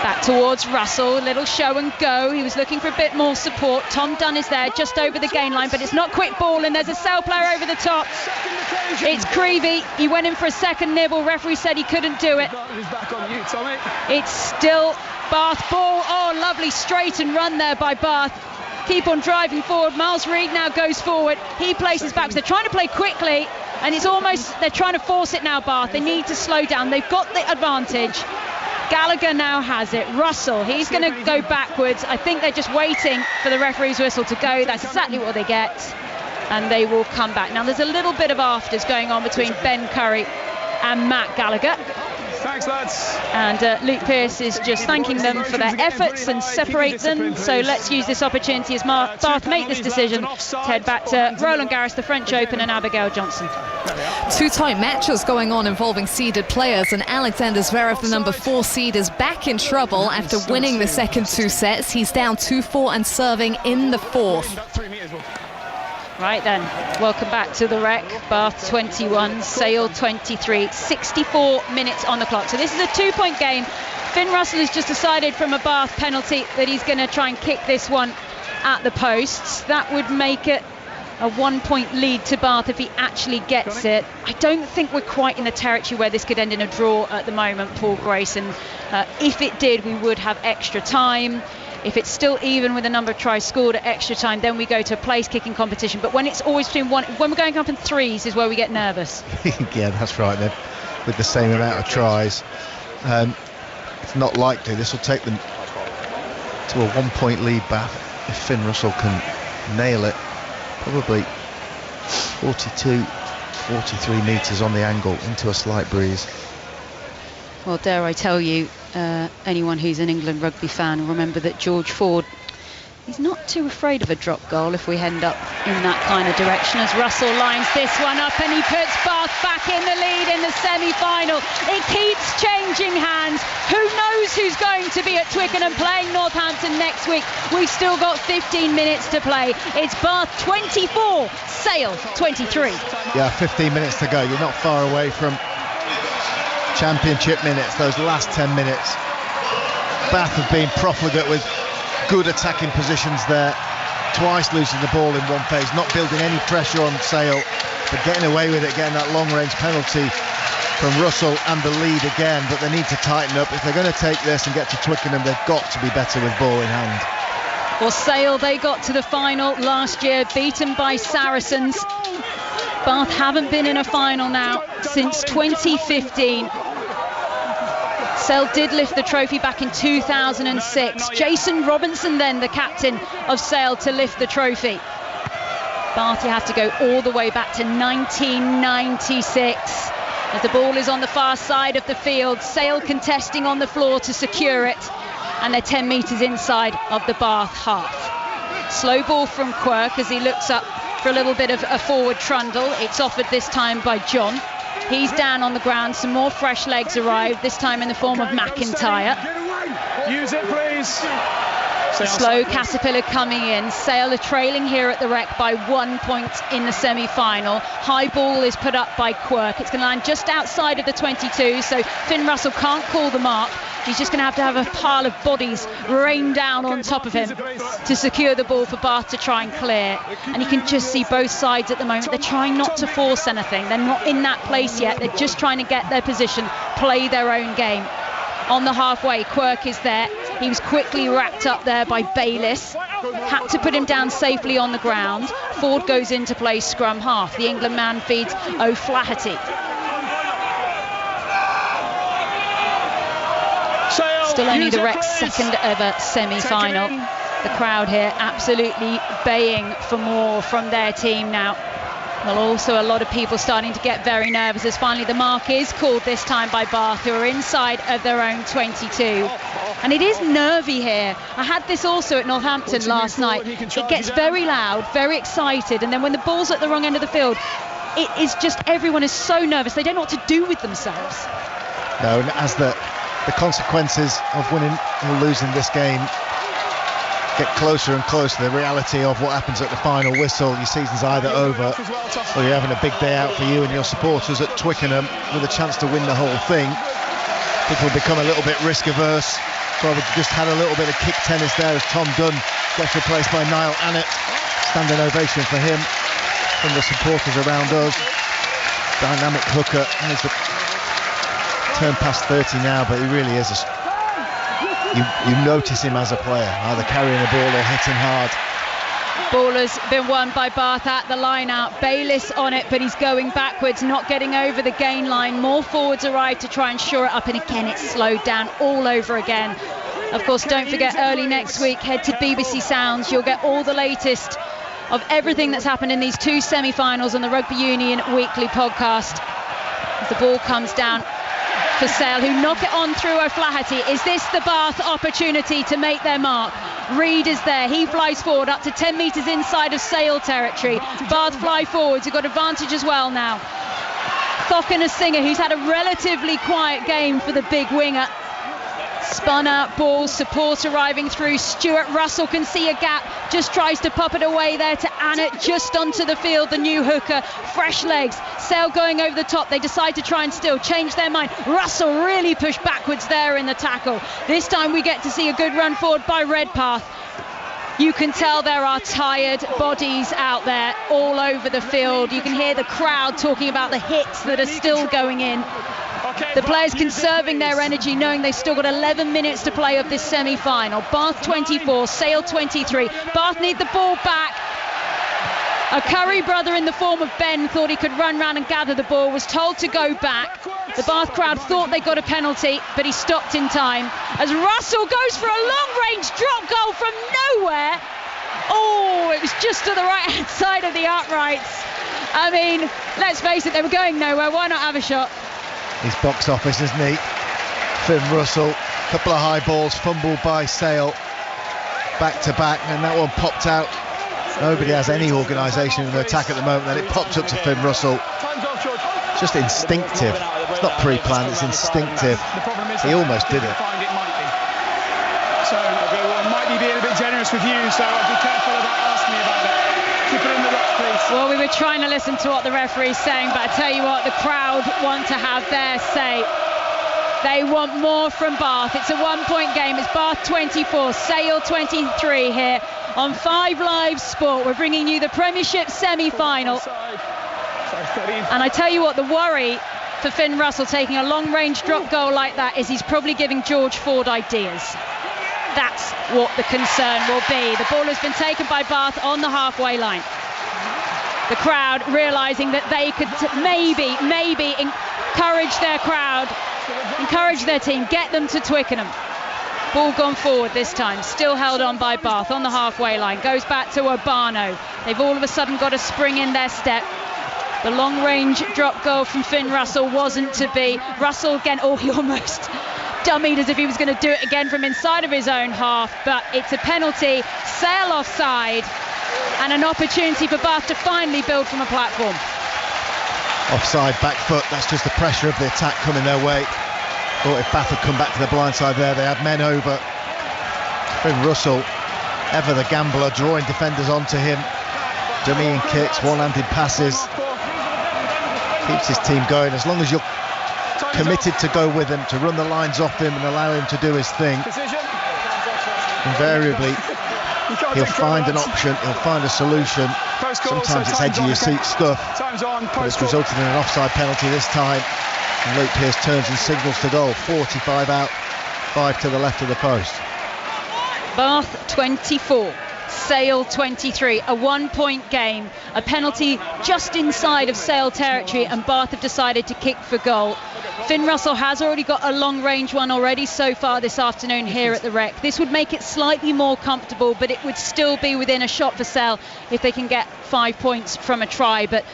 Back towards Russell, little show and go. He was looking for a bit more support. Tom Dunn is there just over the gain line, but it's not quick ball, and there's a Sale player over the top. It's Creevy. He went in for a second nibble. Referee said he couldn't do it. It's still Bath ball. Oh, lovely straight and run there by Bath. Keep on driving forward. Miles Reid now goes forward. He places back. They're trying to play quickly, and it's almost, they're trying to force it now, Bath. They need to slow down. They've got the advantage. Gallagher now has it. Russell, he's going to go backwards. I think they're just waiting for the referee's whistle to go. That's exactly what they get, and they will come back. Now, there's a little bit of afters going on between Ben Curry and Matt Gallagher. Thanks, lads. And Luke Pearce is just thanking them for their efforts and separate them. So let's use this opportunity as Bath make this decision to head back to Roland Garros, the French Open, and Abigail Johnson. 2 tight matches going on involving seeded players, and Alexander Zverev, the number 4 seed, is back in trouble after winning the second 2 sets. He's down 2-4 and serving in the 4th. Right then, welcome back to the Rec. Bath 21, Sale 23, 64 minutes on the clock. So this is a 2-point game. Finn Russell has just decided from a Bath penalty that he's going to try and kick this one at the posts. That would make it a 1-point lead to Bath if he actually gets it. I don't think we're quite in the territory where this could end in a draw at the moment, Paul Grayson. If it did, we would have extra time. If it's still even with the number of tries scored at extra time, then we go to a place kicking competition. But when it's always between when we're going up in 3s is where we get nervous. Yeah, that's right. Then with the same amount of tries, it's not likely. This will take them to a 1-point lead, Bath, if Finn Russell can nail it. Probably 42, 43 metres on the angle into a slight breeze. Well, dare I tell you, anyone who's an England rugby fan, remember that George Ford He's not too afraid of a drop goal if we end up in that kind of direction, as Russell lines this one up and he puts Bath back in the lead in the semi-final. It keeps changing hands. Who knows who's going to be at Twickenham playing Northampton next week? We've still got 15 minutes to play. It's Bath 24, Sale 23. Yeah, 15 minutes to go. You're not far away from championship minutes, those last 10 minutes. Bath have been profligate with good attacking positions there, twice losing the ball in one phase, not building any pressure on Sale, but getting away with it, getting that long-range penalty from Russell and the lead again. But they need to tighten up. If they're going to take this and get to Twickenham, they've got to be better with ball in hand. Well, Sale, they got to the final last year, beaten by Saracens. Bath haven't been in a final now since 2015. Sale did lift the trophy back in 2006. Jason Robinson, then the captain of Sale, to lift the trophy. Bath, you have to go all the way back to 1996. As the ball is on the far side of the field, Sale contesting on the floor to secure it, and they're 10 metres inside of the Bath half. Slow ball from Quirk as he looks up for a little bit of a forward trundle. It's offered this time by John. He's down on the ground. Some more fresh legs arrive, this time in the form of McIntyre. Use it, please. Slow Caterpillar coming in. Sale are trailing here at the Rec by 1 point in the semi-final. High ball is put up by Quirk. It's going to land just outside of the 22, so Finn Russell can't call the mark. He's just going to have a pile of bodies rain down on top of him to secure the ball for Bath to try and clear. And you can just see both sides at the moment. They're trying not to force anything. They're not in that place yet. They're just trying to get their position, play their own game. On the halfway, Quirk is there. He was quickly wrapped up there by Bayliss. Had to put him down safely on the ground. Ford goes into play scrum half. The England man feeds O'Flaherty. Still only the Rec's second ever semi-final. The crowd here absolutely baying for more from their team now. Well, also a lot of people starting to get very nervous as finally the mark is called this time by Bath, who are inside of their own 22. And it is nervy here. I had this also at Northampton last night. It gets very loud, very excited, and then when the ball's at the wrong end of the field, it is just, everyone is so nervous. They don't know what to do with themselves. No, and as the consequences of winning or losing this game get closer and closer, the reality of what happens at the final whistle, your season's either over or you're having a big day out for you and your supporters at Twickenham with a chance to win the whole thing. People become a little bit risk averse. So I've just had a little bit of kick tennis there as Tom Dunn gets replaced by Niall Annett. Standing ovation for him from the supporters around us. Dynamic hooker. He's turned past 30 now, but he really is you notice him as a player, either carrying the ball or hitting hard. Ball has been won by Bath at the line out. Bayliss on it, but he's going backwards, not getting over the gain line. More forwards arrive to try and shore it up, and again it's slowed down all over again. Of course, don't forget, early next week, head to BBC Sounds. You'll get all the latest of everything that's happened in these two semi-finals on the Rugby Union Weekly podcast. As the ball comes down for Sale, who knock it on through O'Flaherty. Is this the Bath opportunity to make their mark? Reid is there. He flies forward up to 10 metres inside of Sale territory. Bath fly forwards. You've got advantage as well now. Thocken, a Singer, who's had a relatively quiet game for the big winger. Spun out ball, support arriving through. Stuart Russell can see a gap, just tries to pop it away there to Annett, just onto the field, the new hooker. Fresh legs, Sale going over the top. They decide to try and still change their mind. Russell really pushed backwards there in the tackle. This time we get to see a good run forward by Redpath. You can tell there are tired bodies out there all over the field. You can hear the crowd talking about the hits that are still going in. The players conserving their energy, knowing they've still got 11 minutes to play of this semi-final. Bath 24, Sale 23. Bath need the ball back. A Curry brother in the form of Ben thought he could run round and gather the ball, was told to go back. The Bath crowd thought they got a penalty, but he stopped in time. As Russell goes for a long-range drop goal from nowhere. Oh, it was just to the right-hand side of the uprights. I mean, let's face it, they were going nowhere. Why not have a shot? He's box office, isn't he? Finn Russell, couple of high balls, fumbled by Sale. back-to-back, and that one popped out. Nobody has any organisation in the attack at the moment, then it popped up to Finn Russell. It's just instinctive. It's not pre-planned, it's instinctive. He almost did it. So I might be being a bit generous with you, so I'll be careful about asking me about it. Keep it in the ruck, please. Well, we were trying to listen to what the referee's saying, but I tell you what, the crowd want to have their say. They want more from Bath. It's a 1-point game. It's Bath 24, Sale 23 here on 5 Live Sport. We're bringing you the Premiership semi-final. And I tell you what, the worry for Finn Russell taking a long-range drop goal like that is he's probably giving George Ford ideas. That's what the concern will be. The ball has been taken by Bath on the halfway line. The crowd realising that they could maybe encourage their crowd, encourage their team, get them to Twickenham. Ball gone forward this time, still held on by Bath on the halfway line. Goes back to Urbano. They've all of a sudden got a spring in their step. The long-range drop goal from Finn Russell wasn't to be. Russell again, he almost dummied as if he was going to do it again from inside of his own half, but it's a penalty. Sale offside, and an opportunity for Bath to finally build from a platform. Offside, back foot, that's just the pressure of the attack coming their way. Thought if Bath had come back to the blind side there, they had men over. Finn Russell, ever the gambler, drawing defenders onto him. Dummying kicks, one-handed passes. Keeps his team going. As long as you're committed to go with him, to run the lines off him and allow him to do his thing, invariably he'll find an option, he'll find a solution. Sometimes it's edge of your seat stuff, but it's resulted in an offside penalty this time, and Luke Pearce turns and signals to goal. 45 out, 5 to the left of the post. Bath 24, Sale 23, a 1-point game, a penalty just inside of Sale territory, and Bath have decided to kick for goal. Finn Russell has already got a long-range one already so far this afternoon here at the Rec. This would make it slightly more comfortable, but it would still be within a shot for Sale if they can get 5 points from a try. But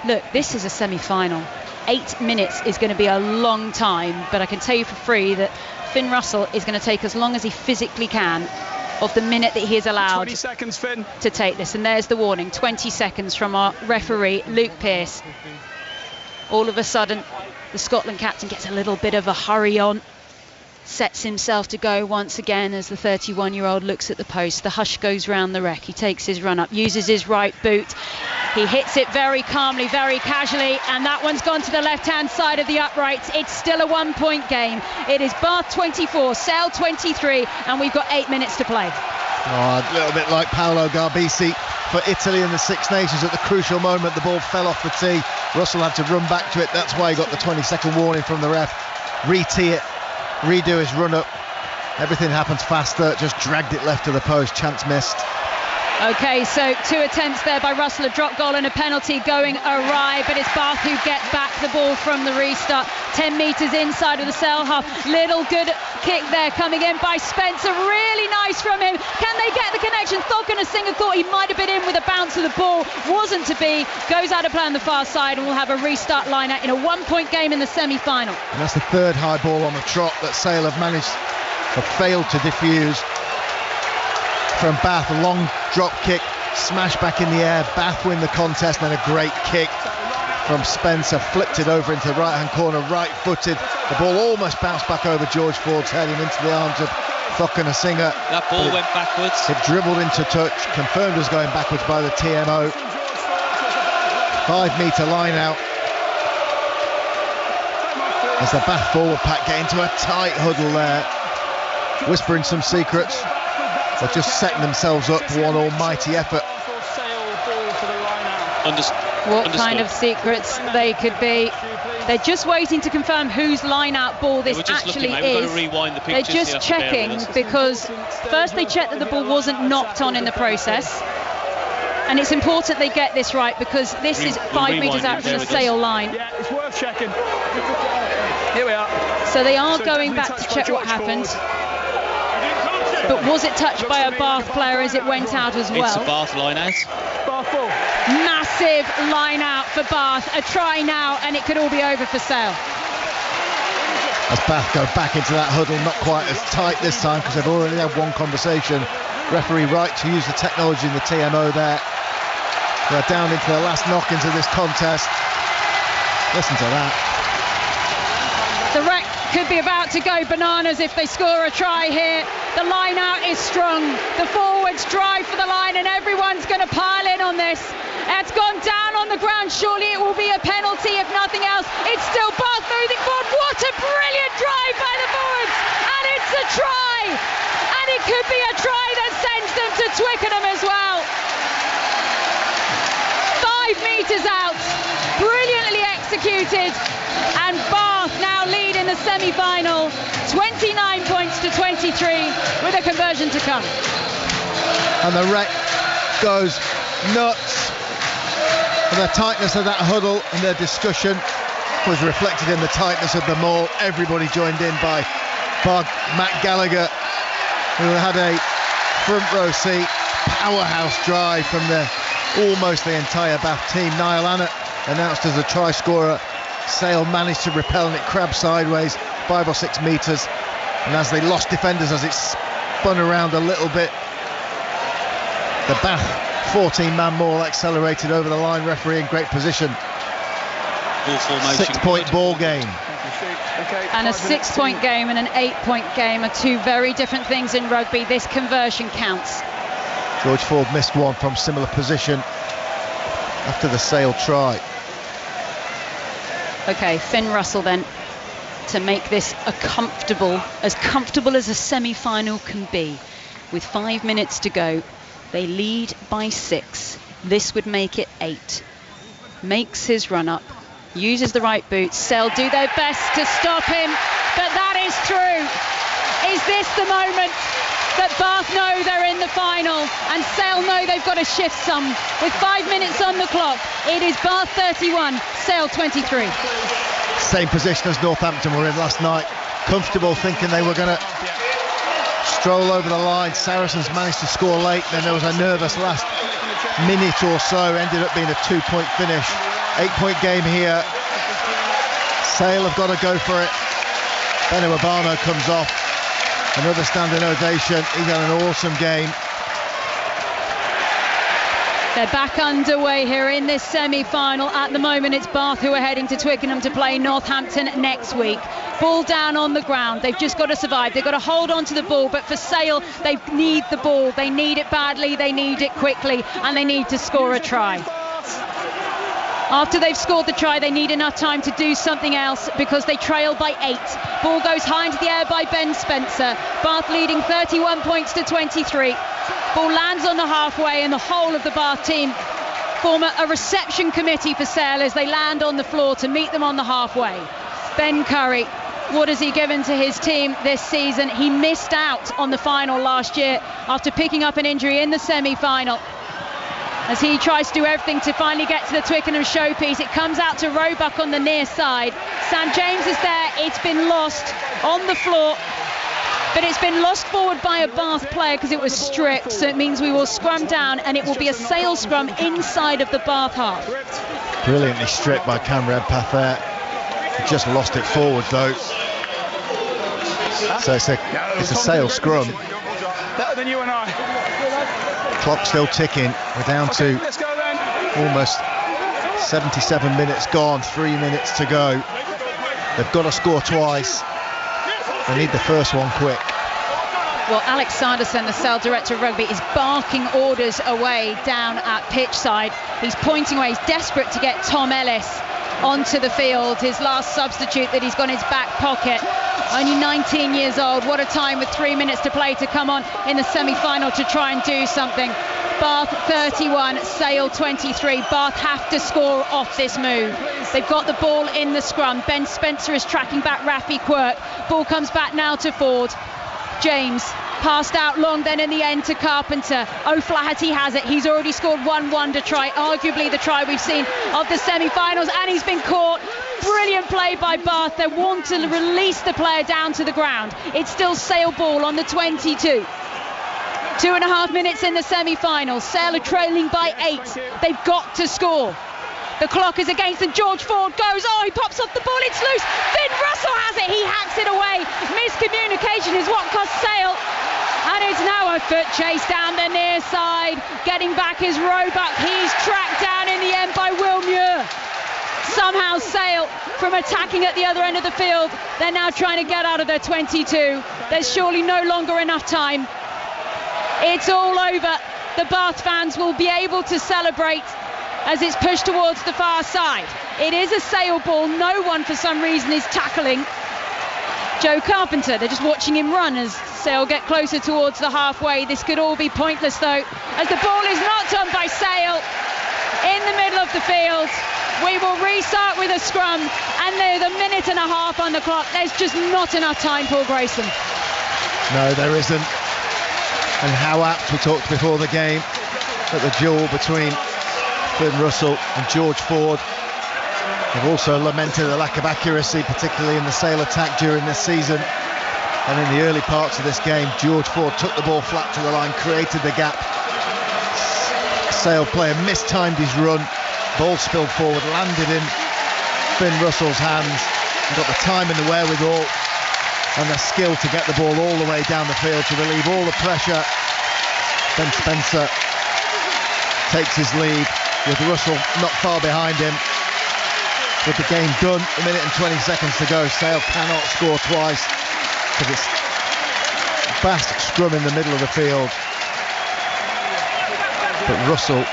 look, this is a semi-final. 8 minutes is going to be a long time, but I can tell you for free that Finn Russell is going to take as long as he physically can of the minute that he is allowed 20 seconds, Finn, to take this. And there's the warning, 20 seconds from our referee, Luke Pearce. All of a sudden, the Scotland captain gets a little bit of a hurry on, sets himself to go once again as the 31-year-old looks at the post. The hush goes round the Rec. He takes his run up, uses his right boot. He hits it very calmly, very casually, and that one's gone to the left-hand side of the uprights. It's still a 1-point game. It is Bath 24, Sale 23, and we've got 8 minutes to play. A little bit like Paolo Garbisi for Italy in the Six Nations. At the crucial moment, the ball fell off the tee. Russell had to run back to it. That's why he got the 20-second warning from the ref. Re-tee it, redo his run-up. Everything happens faster. Just dragged it left to the post. Chance missed. OK, so 2 attempts there by Russell, a drop goal and a penalty going awry, but it's Bath who get back the ball from the restart. 10 metres inside of the Sale half. Little good kick there coming in by Spencer. Really nice from him. Can they get the connection? Thokanasiga thought he might have been in with a bounce of the ball. Wasn't to be. Goes out of play on the far side, and we'll have a restart line-out in a 1-point game in the semi-final. And that's the third high ball on the trot that Sale have failed to defuse. From Bath, a long drop kick, smash back in the air. Bath win the contest, and then a great kick from Spencer, flipped it over into the right-hand corner, right-footed. The ball almost bounced back over George Ford's head and into the arms of Thokanasiga. That ball went backwards. It dribbled into touch, confirmed as going backwards by the TMO. 5-metre line out. As the Bath forward pack get into a tight huddle there, whispering some secrets. They're just setting themselves up for one almighty effort. What kind of secrets they could be? They're just waiting to confirm whose line-out ball this actually is. We've got to rewind the pictures. They're just checking, because first they checked that the ball wasn't knocked on in the process. And it's important they get this right, because this is 5 metres out from the Sale line. Yeah, it's worth checking. Here we are. So they are going back to check what happened. But was it touched by a Bath player as it went out as well? It's a Bath line-out. Bath ball. Massive line-out for Bath. A try now, and it could all be over for Sale. As Bath go back into that huddle, not quite as tight this time, because they've already had one conversation referee right to use the technology in the TMO there. We're down into the last knock-ins of this contest. Listen to that. The Rec could be about to go bananas if they score a try here. The line out is strong. The forwards drive for the line and everyone's going to pile in on this. It's gone down on the ground. Surely it will be a penalty if nothing else. It's still Bath moving forward. What a brilliant drive by the forwards. And it's a try. And it could be a try that sends them to Twickenham as well. 5 metres out. Brilliantly executed. And Bath now lead in the semi-final. 29 points to 23 with a conversion to come. And the Rec goes nuts. And the tightness of that huddle and their discussion was reflected in the tightness of the maul. Everybody joined in by Matt Gallagher, who had a front row seat powerhouse drive from almost the entire Bath team. Niall Annett announced as a try scorer. Sale managed to repel and it crabbed sideways 5 or 6 metres, and as they lost defenders as it spun around a little bit, the Bath 14-man maul accelerated over the line. Referee in great position. 6-point ball game. And a 6-point game and an 8-point game are two very different things in rugby. This conversion counts. George Ford missed one from similar position after the Sale try. Okay, Finn Russell then to make this as comfortable as a semi-final can be. With 5 minutes to go, they lead by 6. This would make it 8. Makes his run up, uses the right boots. Sale do their best to stop him, but that is true. Is this the moment that Bath know they're in the final and Sale know they've got to shift some? With 5 minutes on the clock, it is Bath 31, Sale 23. Same position as Northampton were in last night. Comfortable, thinking they were going to stroll over the line. Saracens managed to score late, then there was a nervous last minute or so. Ended up being a 2-point finish. 8-point game here. Sale have got to go for it. Benno Urbano comes off. Another standing ovation. He's had an awesome game. They're back underway here in this semi-final. At the moment, it's Bath who are heading to Twickenham to play Northampton next week. Ball down on the ground. They've just got to survive. They've got to hold on to the ball. But for Sale, they need the ball. They need it badly. They need it quickly. And they need to score a try. After they've scored the try, they need enough time to do something else because they trail by 8. Ball goes high into the air by Ben Spencer. Bath leading 31 points to 23. Ball lands on the halfway and the whole of the Bath team form a reception committee for Sale as they land on the floor to meet them on the halfway. Ben Curry, what has he given to his team this season? He missed out on the final last year after picking up an injury in the semi-final. As he tries to do everything to finally get to the Twickenham showpiece, it comes out to Roebuck on the near side. Sam James is there. It's been lost on the floor, but it's been lost forward by a Bath player because it was stripped, so it means we will scrum down and it will be a Sale scrum inside of the Bath half. Brilliantly stripped by Cam Redpath there. He just lost it forward though. So it's a Sale scrum. Better than you and I. Clock still ticking. We're down to almost 77 minutes gone, 3 minutes to go. They've got to score twice. They need the first one quick. Well, Alex Sanderson, the Sale director of rugby, is barking orders away down at pitch side. He's pointing away. He's desperate to get Tom Ellis onto the field, his last substitute that he's got in his back pocket. Only 19 years old. What a time with 3 minutes to play to come on in the semi-final to try and do something. Bath 31, Sale 23. Bath have to score off this move. They've got the ball in the scrum. Ben Spencer is tracking back Rafi Quirk. Ball comes back now to Ford. James passed out long then in the end to Carpenter. O'Flaherty has it. He's already scored 1 try, arguably the try we've seen of the semi-finals, and he's been caught. Brilliant play by Bath. They want to release the player down to the ground. It's still Sale ball on the 22. 2.5 minutes in the semi-finals. Sale are trailing by 8. They've got to score. The clock is against them. George Ford goes. Oh, he pops off the ball. It's loose. Finn Russell has it. He hacks it away. Miscommunication is what cost Sale. And it's now a foot chase down the near side. Getting back is Roebuck. He's tracked down in the end by Will Muir. Somehow Sale, from attacking at the other end of the field, they're now trying to get out of their 22. There's surely no longer enough time. It's all over. The Bath fans will be able to celebrate as it's pushed towards the far side. It is a Sale ball. No one for some reason is tackling Joe Carpenter. They're just watching him run as Sale get closer towards the halfway. This could all be pointless though, as the ball is knocked on by Sale in the middle of the field. We will restart with a scrum, and there's a minute and a half on the clock. There's just not enough time, Paul Grayson. No, there isn't. And how apt, we talked before the game, at the duel between Finn Russell and George Ford. They've also lamented the lack of accuracy, particularly in the Sale attack during this season. And in the early parts of this game, George Ford took the ball flat to the line, created the gap. Sale player mistimed his run. Ball spilled forward, landed in Finn Russell's hands, and got the time and the wherewithal and the skill to get the ball all the way down the field to relieve all the pressure. Ben Spencer takes his lead with Russell not far behind him. With the game done, a minute and 20 seconds to go. Sale cannot score twice because it's fast scrum in the middle of the field. But Russell,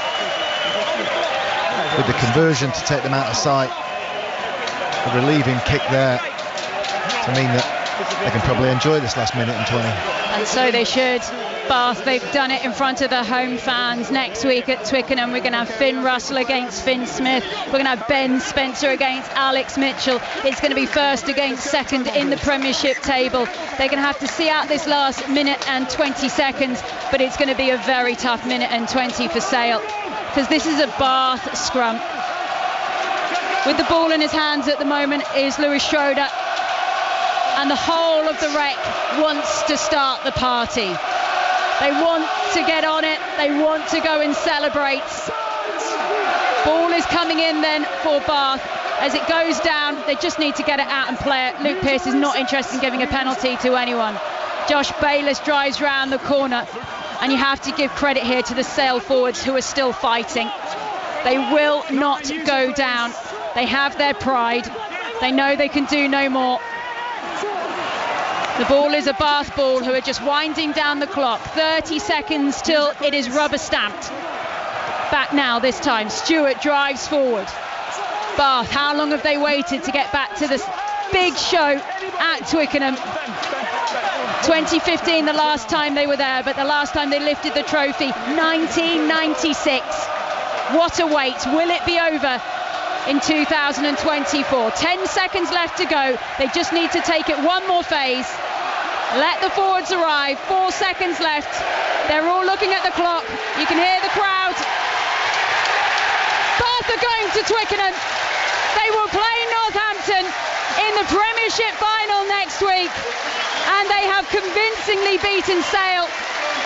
with the conversion to take them out of sight, a relieving kick there to mean that they can probably enjoy this last minute and 20. And so they should. Bath, they've done it in front of the home fans. Next week at Twickenham, we're going to have Finn Russell against Finn Smith. We're going to have Ben Spencer against Alex Mitchell. It's going to be first against second in the Premiership table. They're going to have to see out this last minute and 20 seconds, but it's going to be a very tough minute and 20 for Sale, because this is a Bath scrum. With the ball in his hands at the moment is Lewis Schroeder, and the whole of the Rec wants to start the party. They want to get on it, they want to go and celebrate. Ball is coming in then for Bath. As it goes down, they just need to get it out and play it. Luke Pearce is not interested in giving a penalty to anyone. Josh Bayliss drives round the corner, and you have to give credit here to the Sale forwards who are still fighting. They will not go down. They have their pride. They know they can do no more. The ball is a Bath ball, who are just winding down the clock. 30 seconds till it is rubber stamped. Back now this time. Stewart drives forward. Bath, how long have they waited to get back to this big show at Twickenham? 2015 the last time they were there, but the last time they lifted the trophy, 1996. What a wait. Will it be over in 2024? 10 seconds left to go. They just need to take it one more phase. Let the forwards arrive. 4 seconds left. They're all looking at the clock. You can hear the crowd. Bath are going to Twickenham. They will play Northampton in the Premiership final next week, and they have convincingly beaten Sale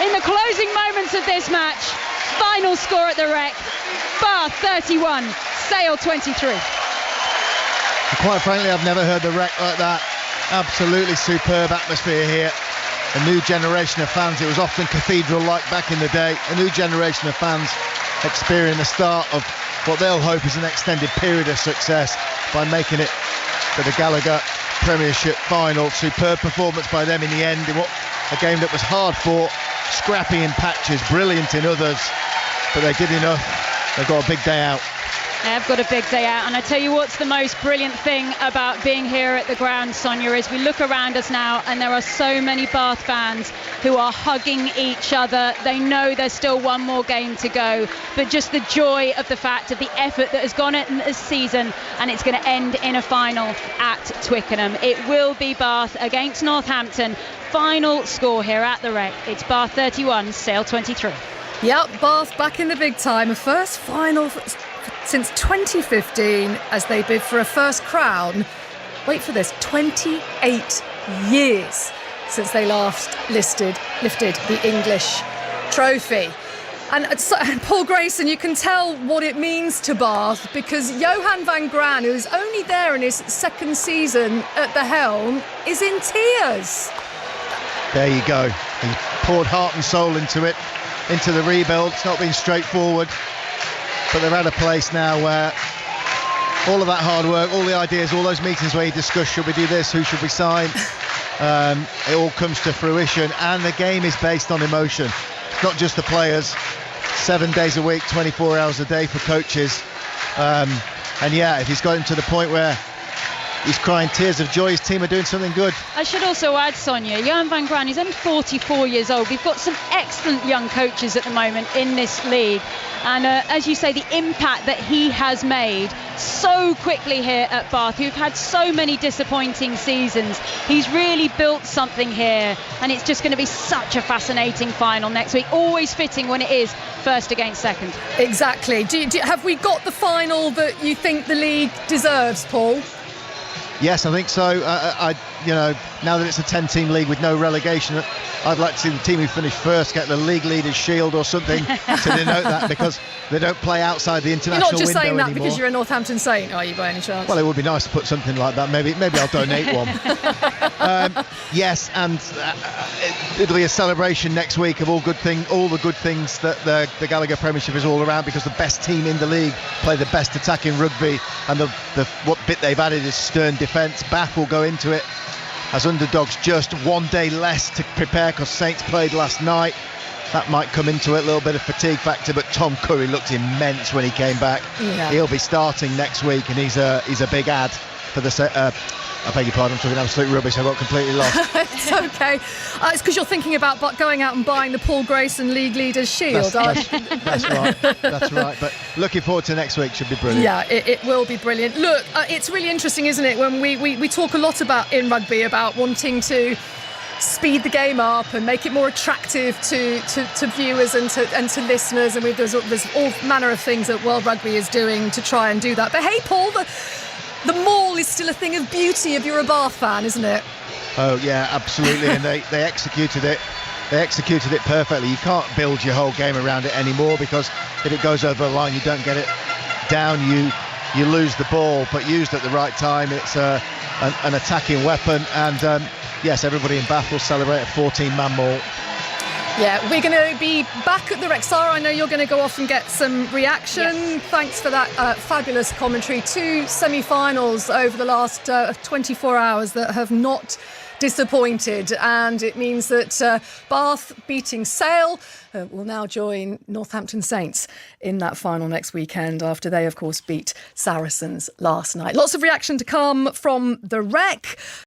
in the closing moments of this match. Final score at the Rec: Bath 31, Sale 23. Quite frankly, I've never heard the Rec like that. Absolutely superb atmosphere here. A new generation of fans. It was often cathedral-like back in the day. A new generation of fans experiencing the start of what they'll hope is an extended period of success by making it to the Gallagher Premiership final. Superb performance by them in the end in what a game that was hard fought, scrappy in patches, brilliant in others, but they did enough. They've got a big day out. They've got a big day out, and I tell you what's the most brilliant thing about being here at the ground, Sonia, is we look around us now and there are so many Bath fans who are hugging each other. They know there's still one more game to go, but just the joy of the fact of the effort that has gone in this season, and it's going to end in a final at Twickenham. It will be Bath against Northampton. Final score here at the Rec: it's Bath 31, Sale 23. Yep, Bath back in the big time. A first final since 2015 as they bid for a first crown. Wait for this, 28 years since they last lifted the English trophy. And Paul Grayson, you can tell what it means to Bath, because Johan van Graan, who's only there in his second season at the helm, is in tears. There you go. He poured heart and soul into it, into the rebuild. It's not been straightforward, but they're at a place now where all of that hard work, all the ideas, all those meetings where you discuss, should we do this, who should we sign, it all comes to fruition, and the game is based on emotion. It's not just the players, 7 days a week, 24 hours a day for coaches, and yeah, if he's gotten to the point where he's crying tears of joy, his team are doing something good. I should also add, Sonia, Johan van Graan is only 44 years old. We've got some excellent young coaches at the moment in this league. And as you say, the impact that he has made so quickly here at Bath, who've had so many disappointing seasons. He's really built something here, and it's just going to be such a fascinating final next week. Always fitting when it is first against second. Exactly. Have we got the final that you think the league deserves, Paul? Yes, I think so. Now that it's a 10-team league with no relegation, I'd like to see the team who finished first get the league leaders shield or something to denote that, because they don't play outside the international window anymore. You're not just saying that because you're a Northampton Saint, are you, by any chance? Well, it would be nice to put something like that. Maybe I'll donate one. Yes, and it'll be a celebration next week of all the good things that the Gallagher Premiership is all around, because the best team in the league play the best attacking rugby, and what bit they've added is stern defence. Bath will go into it as underdogs, just 1 day less to prepare because Saints played last night. That might come into it, a little bit of fatigue factor, but Tom Curry looked immense when he came back. Yeah. He'll be starting next week, and he's a big add for the I beg your pardon, I'm talking absolute rubbish. I got completely lost. It's okay. It's because you're thinking about going out and buying the Paul Grayson League Leaders Shield. That's right. That's right. But looking forward to next week. Should be brilliant. Yeah, it will be brilliant. Look, it's really interesting, isn't it, when we talk a lot about in rugby about wanting to speed the game up and make it more attractive to viewers and to listeners, and there's all manner of things that World Rugby is doing to try and do that. But hey, Paul, the mall is still a thing of beauty if you're a Bath fan, isn't it? Oh yeah, absolutely. And they executed it. They executed it perfectly. You can't build your whole game around it anymore, because if it goes over the line, you don't get it down. You lose the ball, but used at the right time, it's an attacking weapon. And yes, everybody in Bath will celebrate a 14-man mall. Yeah, we're going to be back at the Rec. Sarah, I know you're going to go off and get some reaction. Yes. Thanks for that fabulous commentary. 2 semi-finals over the last 24 hours that have not disappointed, and it means that Bath beating Sale will now join Northampton Saints in that final next weekend, after they, of course, beat Saracens last night. Lots of reaction to come from the Rec.